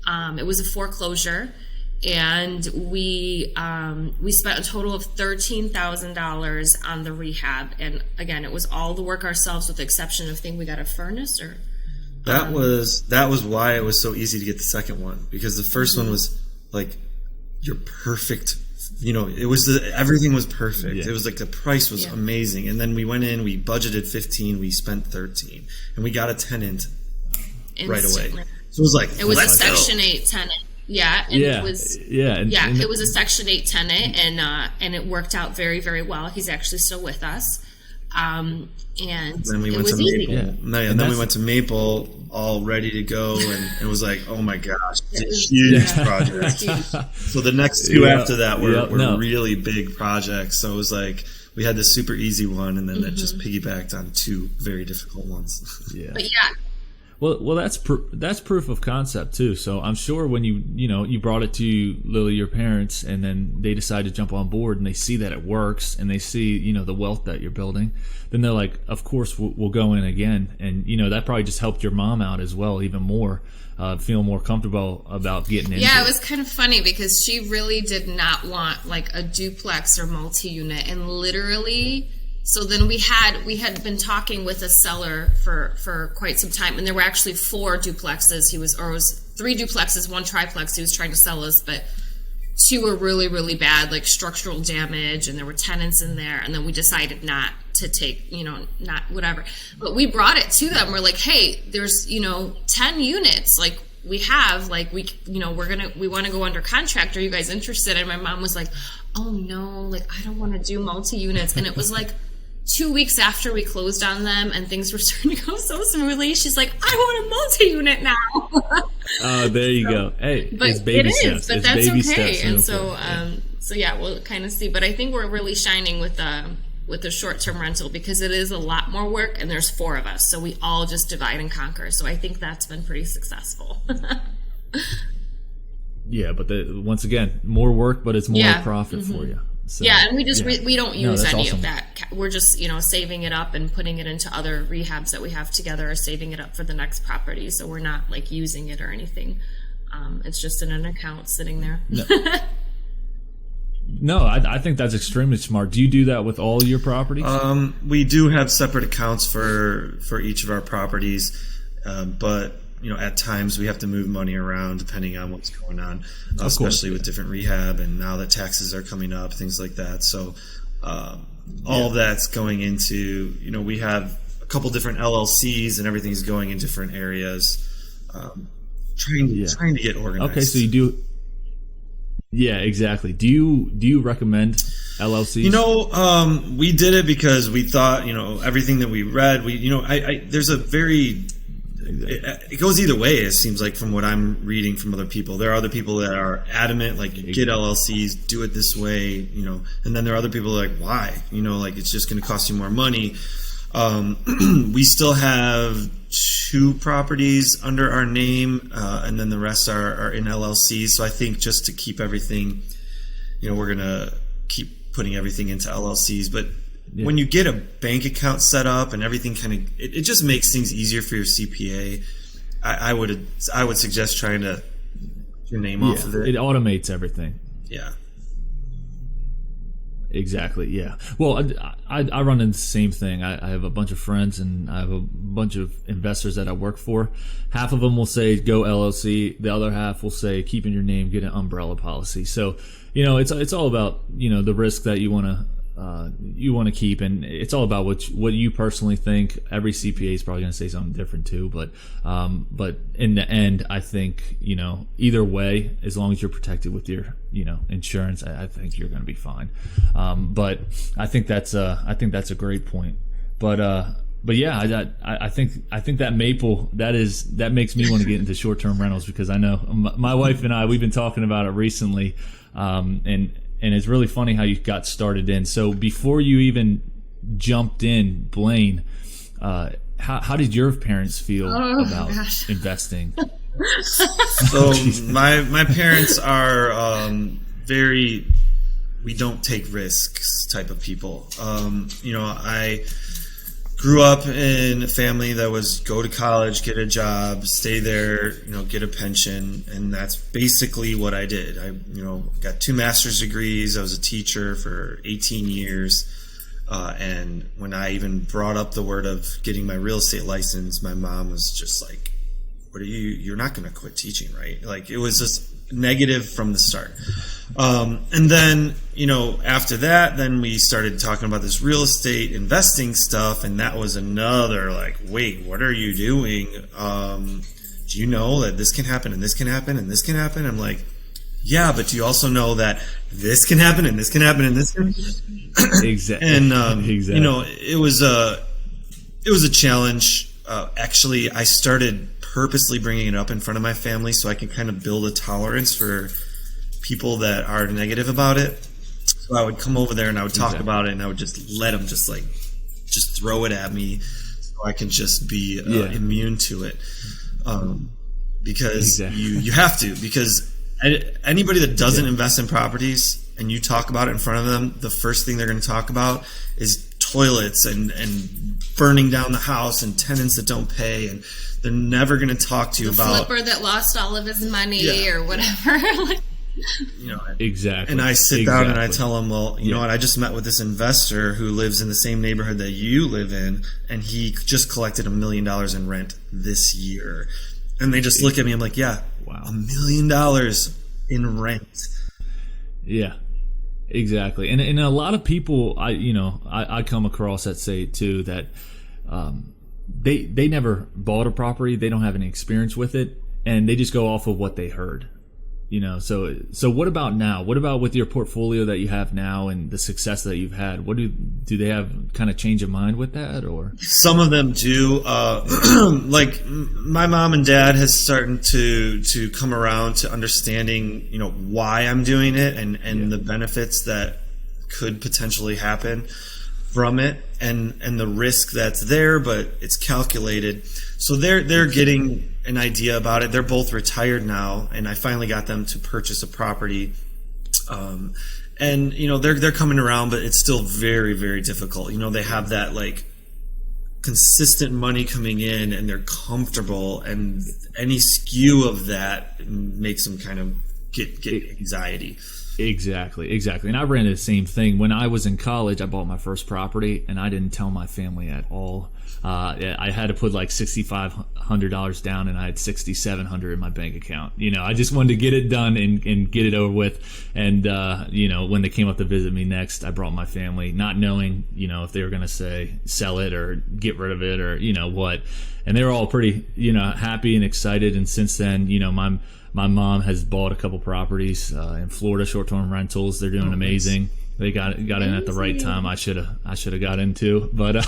It was a foreclosure, and we spent a total of $13,000 on the rehab. And again, it was all the work ourselves, with the exception of we got a furnace or.
That was why it was so easy to get the second one, because the first one was like your perfect. Everything was perfect. Yeah. It was like the price was amazing, and then we went in, we budgeted 15, we spent 13, and we got a tenant right away. So it was like,
it was a Section 8 tenant. Yeah, and it was it was a Section 8 tenant, and it worked out very, very well. He's actually still with us. And
then we went to Maple. And then we went to Maple, all ready to go, and it was like, oh my gosh, it's a huge project. So the next 2 after that were really big projects. So it was like we had this super easy one, and then that just piggybacked on 2 very difficult ones.
But
Well, that's proof of concept too. So I'm sure when you brought it to Lily, your parents, and then they decide to jump on board, and they see that it works, and they see the wealth that you're building, then they're like, of course we'll go in again. And that probably just helped your mom out as well, even more, feel more comfortable about getting into it.
Yeah, it was kind of funny because she really did not want like a duplex or multi-unit, and literally. So then we had been talking with a seller for quite some time, and there were actually 4 duplexes. It was 3 duplexes, 1 triplex he was trying to sell us, but 2 were really, really bad, like structural damage, and there were tenants in there, and then we decided not to take, not whatever. But we brought it to them. We're like, hey, there's, 10 units. Like, we have, like, we want to go under contract. Are you guys interested? And my mom was like, oh no, like, I don't want to do multi-units. And it was like 2 weeks after we closed on them and things were starting to go so smoothly, she's like, I want a multi-unit now.
Oh, there you go. Hey,
but
it's baby steps.
But
it's
that's
baby
okay.
Steps,
And so yeah, we'll kind of see. But I think we're really shining with the short-term rental because it is a lot more work, and there's 4 of us, so we all just divide and conquer. So I think that's been pretty successful.
Yeah, but once again, more work, but it's more profit for you. So,
yeah, and we just we don't use any
awesome.
of that. We're just saving it up and putting it into other rehabs that we have together, or saving it up for the next property. So we're not like using it or anything. It's just in an account sitting there.
No, I think that's extremely smart. Do you do that with all your properties?
We do have separate accounts for each of our properties, but at times we have to move money around depending on what's going on, especially with different rehab, and now that taxes are coming up, things like that. So all of that's going into, we have a couple different LLCs and everything's going in different areas, trying to get organized.
Okay, so you do. Yeah, exactly. Do you recommend LLCs?
We did it because we thought, everything that we read, there's a very, it goes either way, it seems like, from what I'm reading from other people. There are other people that are adamant, like, get LLCs, do it this way, and then there are other people like, why? Like, it's just going to cost you more money. We still have 2 properties under our name, and then the rest are in LLCs. So I think just to keep everything, we're going to keep putting everything into LLCs. But when you get a bank account set up and everything it just makes things easier for your CPA. I would suggest trying to get your name off of it.
It automates everything.
Yeah.
Exactly. Yeah. Well, I run into the same thing. I have a bunch of friends and I have a bunch of investors that I work for. Half of them will say go LLC. The other half will say keep in your name, get an umbrella policy. So, it's all about the risk that you want to keep, and it's all about what you personally think. Every CPA is probably going to say something different too, but in the end, I think either way, as long as you're protected with your insurance, I think you're going to be fine. But I think that's a great point. But yeah, I think that Maple that makes me want to get into short-term rentals, because I know my wife and we've been talking about it recently, and it's really funny how you got started in. So before you even jumped in, Blaine, how did your parents feel about investing?
So my parents are very, we don't take risks type of people. I grew up in a family that was go to college, get a job, stay there, get a pension, and that's basically what I did. I got 2 master's degrees. I was a teacher for 18 years. And when I even brought up the word of getting my real estate license, my mom was just like, you're not going to quit teaching, right? Like, it was just negative from the start. And then, after that, then we started talking about this real estate investing stuff. And that was another like, wait, what are you doing? Do you know that this can happen and this can happen and this can happen? I'm like, yeah, but do you also know that this can happen and this can happen and this can happen?
Exactly.
And,
exactly.
It was a challenge. Actually, I started purposely bringing it up in front of my family so I can kind of build a tolerance for people that are negative about it. So I would come over there and I would talk about it, and I would just let them just throw it at me so I can just be immune to it. Because you have to, because anybody that doesn't invest in properties and you talk about it in front of them, the first thing they're going to talk about is toilets and burning down the house and tenants that don't pay, and they're never going to talk to you about
the flipper that lost all of his money or whatever.
Exactly.
And I sit down and I tell them, well, you know what? I just met with this investor who lives in the same neighborhood that you live in, and he just collected $1 million in rent this year. And they just look at me. I'm like, yeah, wow, $1 million in rent.
Yeah. Exactly. And a lot of people I come across that say too that they never bought a property, they don't have any experience with it, and they just go off of what they heard. So what about now? What about with your portfolio that you have now and the success that you've had? What do they have kind of change of mind with that, or?
Some of them do. Like my mom and dad has started to come around to understanding, why I'm doing it and the benefits that could potentially happen from it and the risk that's there, but it's calculated. So they're getting an idea about it. They're both retired now, and I finally got them to purchase a property. And they're coming around, but it's still very, very difficult. They have that like consistent money coming in, and they're comfortable, and any skew of that makes them kind of get anxiety.
Exactly. And I ran into the same thing. When I was in college, I bought my first property, and I didn't tell my family at all. I had to put like $6,500 down, and I had $6,700 in my bank account. I just wanted to get it done and get it over with. And when they came up to visit me next, I brought my family, not knowing if they were going to say sell it or get rid of it or what. And they were all pretty happy and excited. And since then, my mom has bought a couple properties in Florida, short-term rentals. They're doing amazing. They got in at the right time. I should have got into, but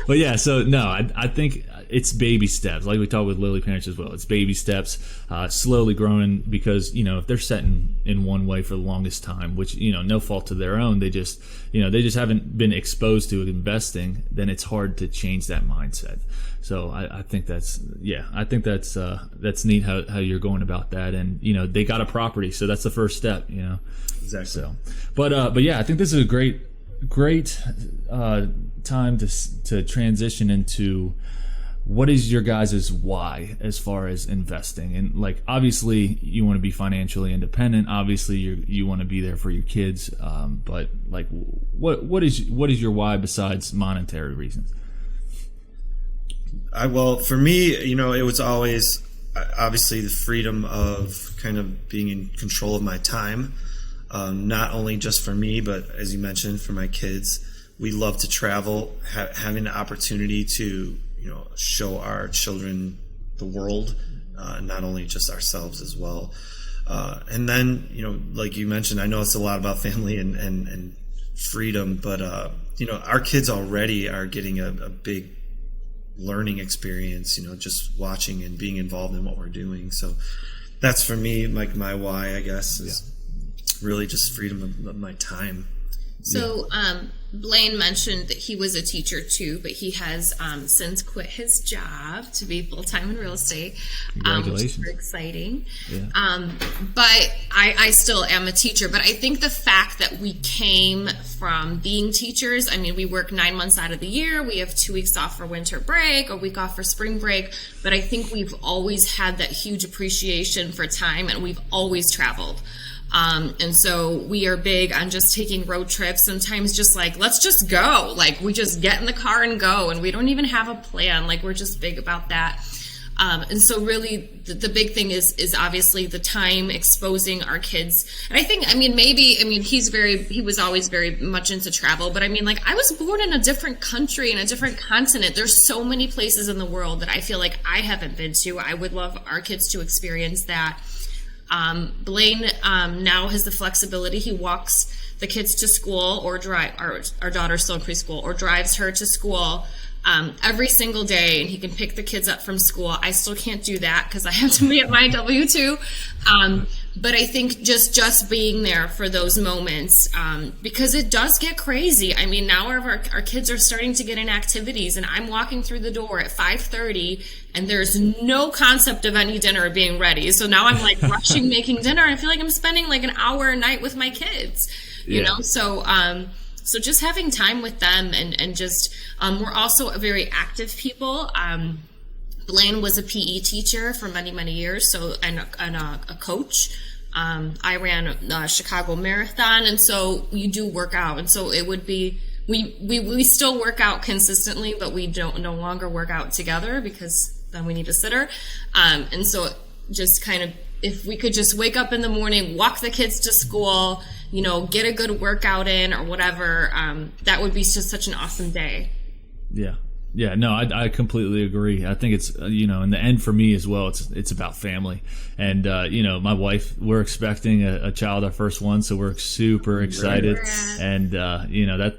yeah. So no, I think it's baby steps. Like we talked with Lily parents as well. It's baby steps, slowly growing, because if they're set in one way for the longest time, which no fault to their own, they just haven't been exposed to investing. Then it's hard to change that mindset. So I think that's neat how you're going about that, and they got a property, so that's the first step.
Exactly.
So, but yeah, I think this is a great time to transition into what is your guys' why as far as investing. And like, obviously you want to be financially independent. Obviously you want to be there for your kids. But like, what is your why besides monetary reasons?
Well, for me, it was always obviously the freedom of kind of being in control of my time. Not only just for me, but as you mentioned, for my kids. We love to travel, having the opportunity to, show our children the world, not only just ourselves as well. And then, like you mentioned, I know it's a lot about family and freedom, but, our kids already are getting a big learning experience, just watching and being involved in what we're doing. So that's for me, like my why, I guess, is really just freedom of my time.
So Blaine mentioned that he was a teacher too, but he has since quit his job to be full-time in real estate.
Congratulations.
Which is very exciting.
Yeah.
But I still am a teacher. But I think the fact that we came from being teachers, we work 9 months out of the year. We have 2 weeks off for winter break, a week off for spring break. But I think we've always had that huge appreciation for time, and we've always traveled. And so we are big on just taking road trips, sometimes just like, let's just go. Like, we just get in the car and go, and we don't even have a plan. Like, we're just big about that. And so really the big thing is obviously the time, exposing our kids. And I think, he was always very much into travel, but I was born in a different country, in a different continent. There's so many places in the world that I feel like I haven't been to. I would love our kids to experience that. Blaine now has the flexibility. He walks the kids to school or our daughter's still in preschool, or drives her to school every single day, and he can pick the kids up from school. I still can't do that because I have to be at my W-2. But I think just being there for those moments, because it does get crazy. Now our kids are starting to get in activities, and I'm walking through the door at 5:30, and there's no concept of any dinner being ready. So now I'm like rushing making dinner, and I feel like I'm spending like an hour a night with my kids, you know? So just having time with them, and just, we're also a very active people. Blaine was a PE teacher for many, many years, and a coach. I ran a Chicago Marathon, and so we do work out. And so it would be, we still work out consistently, but we no longer work out together because then we need a sitter. And so just kind of, if we could just wake up in the morning, walk the kids to school, get a good workout in or whatever, that would be just such an awesome day.
Yeah. Yeah, no, I completely agree. I think it's, in the end for me as well, it's about family. And, my wife, we're expecting a child, our first one, so we're super excited.
Right.
And,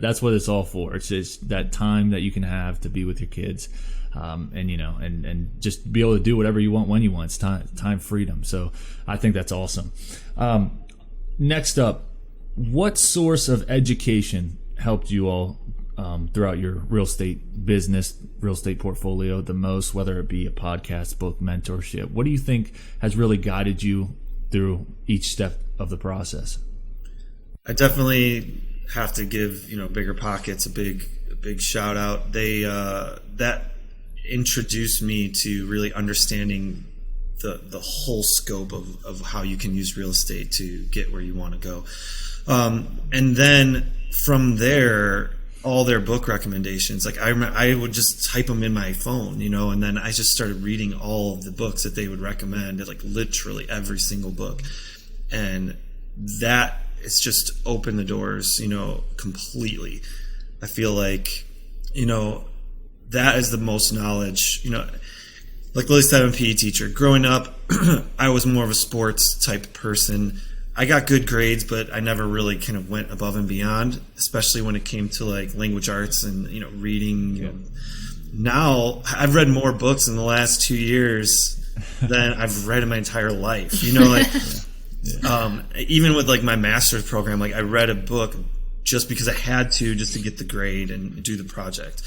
that's what it's all for. It's just that time that you can have to be with your kids. And just be able to do whatever you want when you want. It's time freedom. So I think that's awesome. Next up, what source of education helped you all throughout your real estate business, real estate portfolio the most, whether it be a podcast, book, mentorship? What do you think has really guided you through each step of the process?
I definitely have to give, BRRRBNB a big shout out. They that introduced me to really understanding the whole scope of how you can use real estate to get where you want to go. And then from there, all their book recommendations, like I would just type them in my phone, and then I just started reading all of the books that they would recommend, like literally every single book. And that it's just opened the doors, completely. I feel like, that is the most knowledge, like Lily said, I'm a PE teacher. Growing up, I was more of a sports type person. I got good grades, but I never really kind of went above and beyond, especially when it came to like language arts and, reading.
Yeah.
Now I've read more books in the last 2 years than I've read in my entire life, even with like my master's program, like I read a book just because I had to, just to get the grade and do the project.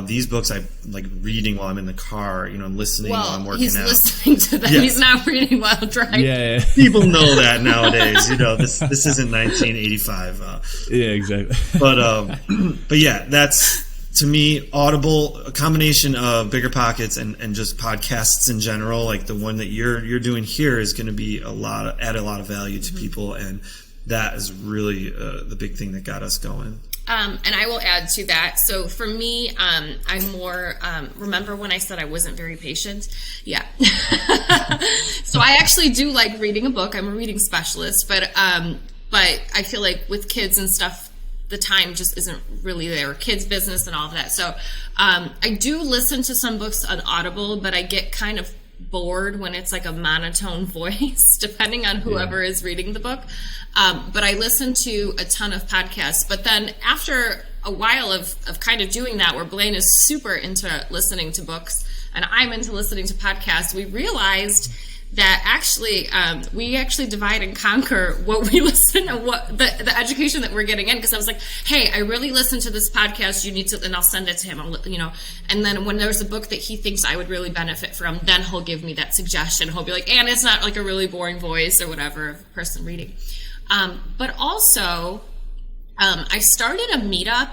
These books I like reading while I'm in the car, listening while I'm working
he's
out.
Listening to them.
Yes.
He's not reading while driving.
Yeah.
People know that nowadays. This isn't 1985.
Yeah, exactly.
But yeah, that's to me Audible, a combination of BRRRBNB and just podcasts in general. Like the one that you're doing here is going to be add a lot of value to people, and that is really the big thing that got us going.
And I will add to that. So for me, I'm more, remember when I said I wasn't very patient? Yeah. So I actually do like reading a book. I'm a reading specialist, but I feel like with kids and stuff, the time just isn't really there. Kids business and all of that. So I do listen to some books on Audible, but I get kind of bored when it's like a monotone voice, depending on whoever is reading the book. But I listen to a ton of podcasts. But then after a while of kind of doing that, where Blaine is super into listening to books and I'm into listening to podcasts, we realized that actually we actually divide and conquer what we listen and what the education that we're getting in. Because I was like, hey, I really listened to this podcast. You need to, and I'll send it to him. And then when there's a book that he thinks I would really benefit from, then he'll give me that suggestion. He'll be like, and it's not like a really boring voice or whatever of a person reading. But also, I started a meetup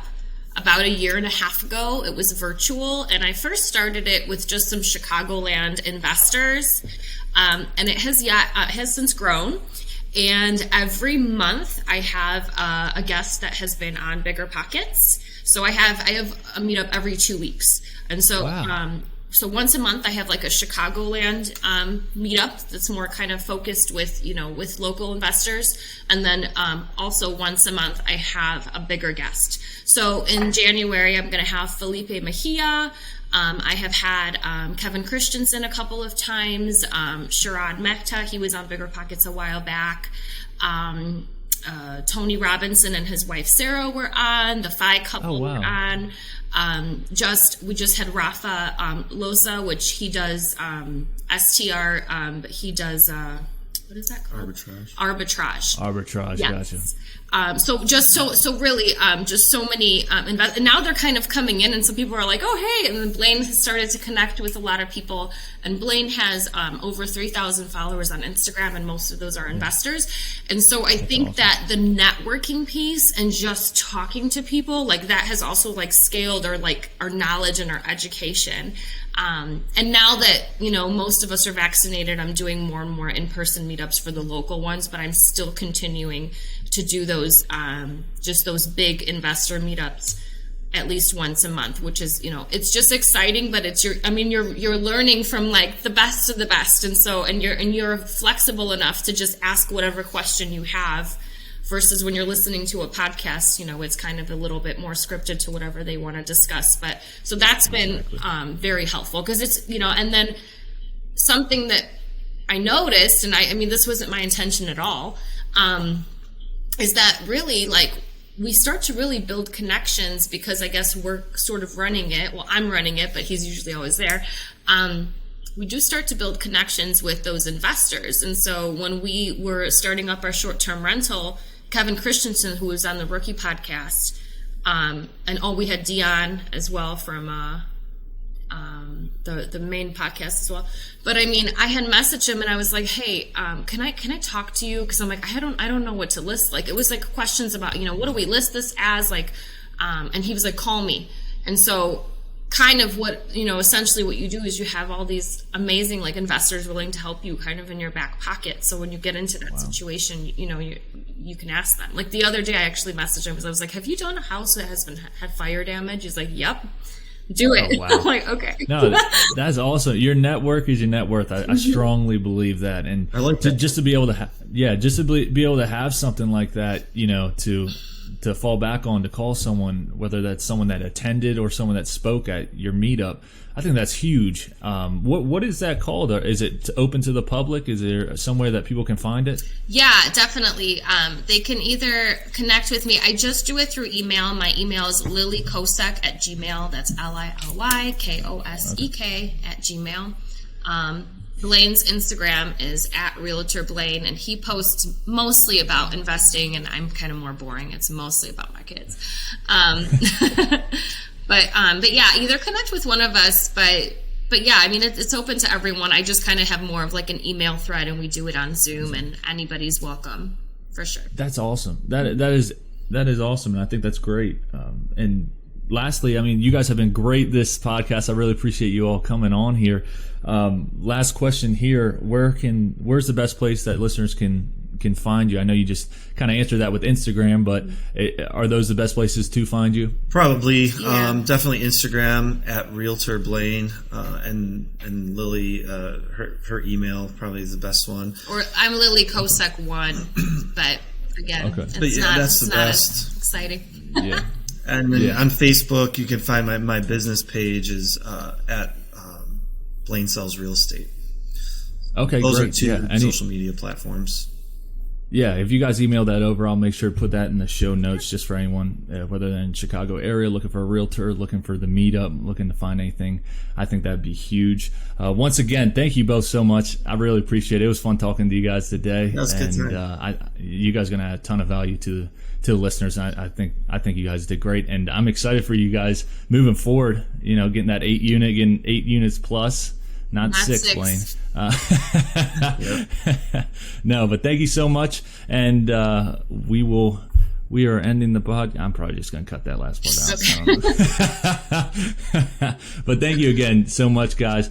about 1.5 years ago. It was virtual, and I first started it with just some Chicagoland investors. And it has since grown. And every month I have a guest that has been on BRRRBNB. So I have a meetup every 2 weeks. And so,
wow.
So once a month I have like a Chicagoland meetup that's more kind of focused with local investors. And then also once a month I have a bigger guest. So in January I'm going to have Felipe Mejia. I have had Kevin Christensen a couple of times, Sharad Mehta, he was on BRRRBNB a while back, Tony Robinson and his wife Sarah were on, the Phi couple were on. We just had Rafa Losa, which he does STR, but he does what is that called? Arbitrage.
Yes.
Gotcha. So really, just so many and now they're kind of coming in, and some people are like, oh hey, and then Blaine has started to connect with a lot of people, and Blaine has over 3,000 followers on Instagram, and most of those are investors. And so I think awesome. That the networking piece and just talking to people, like that has also like scaled our knowledge and our education. And now that, most of us are vaccinated, I'm doing more and more in-person meetups for the local ones, but I'm still continuing to do those, just those big investor meetups at least once a month, which is, it's just exciting, but you're learning from like the best of the best. And so, and you're flexible enough to just ask whatever question you have. versus when you're listening to a podcast, it's kind of a little bit more scripted to whatever they want to discuss. But so that's been very helpful, because it's, and then something that I noticed, and I mean, this wasn't my intention at all, is that really, like, we start to really build connections, because I guess we're sort of running it. Well, I'm running it, but he's usually always there. We do start to build connections with those investors. And so when we were starting up our short-term rental, Kevin Christensen, who was on the Rookie podcast, and we had Dion as well from the main podcast as well. But I mean, I had messaged him and I was like, hey, can I talk to you? Because I'm like, I don't know what to list. Like, it was like questions about, what do we list this as? Like, and he was like, call me. And so kind of what, essentially what you do is you have all these amazing, like, investors willing to help you kind of in your back pocket. So when you get into that situation, you can ask them. Like, the other day I actually messaged him because I was like, have you done a house that has had fire damage? He's like, yep. Do it. Oh, wow. I'm like, okay.
No, that's awesome. Your network is your net worth. I strongly believe that. And I like that. Just to be able to be able to have something like that, to fall back on, to call someone, whether that's someone that attended or someone that spoke at your meetup, I think that's huge. What is that called? Is it open to the public? Is there somewhere that people can find it?
Yeah, definitely. They can either connect with me. I just do it through email. My email is lilykosek@gmail. That's LILYKOSEK @gmail. Blaine's Instagram is @RealtorBlaine, and he posts mostly about investing, and I'm kind of more boring. It's mostly about my kids. But yeah, either connect with one of us, but yeah, I mean, it's open to everyone. I just kind of have more of like an email thread, and we do it on Zoom, and anybody's welcome for sure.
That's awesome. That is awesome, and I think that's great. And lastly, I mean, you guys have been great this podcast. I really appreciate you all coming on here. Last question here: where's the best place that listeners can find you? I know you just kind of answered that with Instagram, but are those the best places to find you?
Probably, definitely Instagram @RealtorBlaine, and Lily, her email probably is the best one.
Or I'm Lily Kosek 1, but again,
okay. That's the best.
As exciting.
Yeah.
And then on Facebook, you can find my business page is at Blaine Sells Real Estate.
Okay,
those
great.
are two social media platforms.
Yeah, if you guys email that over, I'll make sure to put that in the show notes just for anyone, whether they're in Chicago area, looking for a realtor, looking for the meetup, looking to find anything. I think that'd be huge. Once again, thank you both so much. I really appreciate it. It was fun talking to you guys today.
That was good time.
You guys are going to add a ton of value to the listeners. I think you guys did great, and I'm excited for you guys moving forward. Getting that 8 units plus. Not six, Blaine. No, but thank you so much. And we are ending the pod. I'm probably just going to cut that last part out. Okay. But thank you again so much, guys.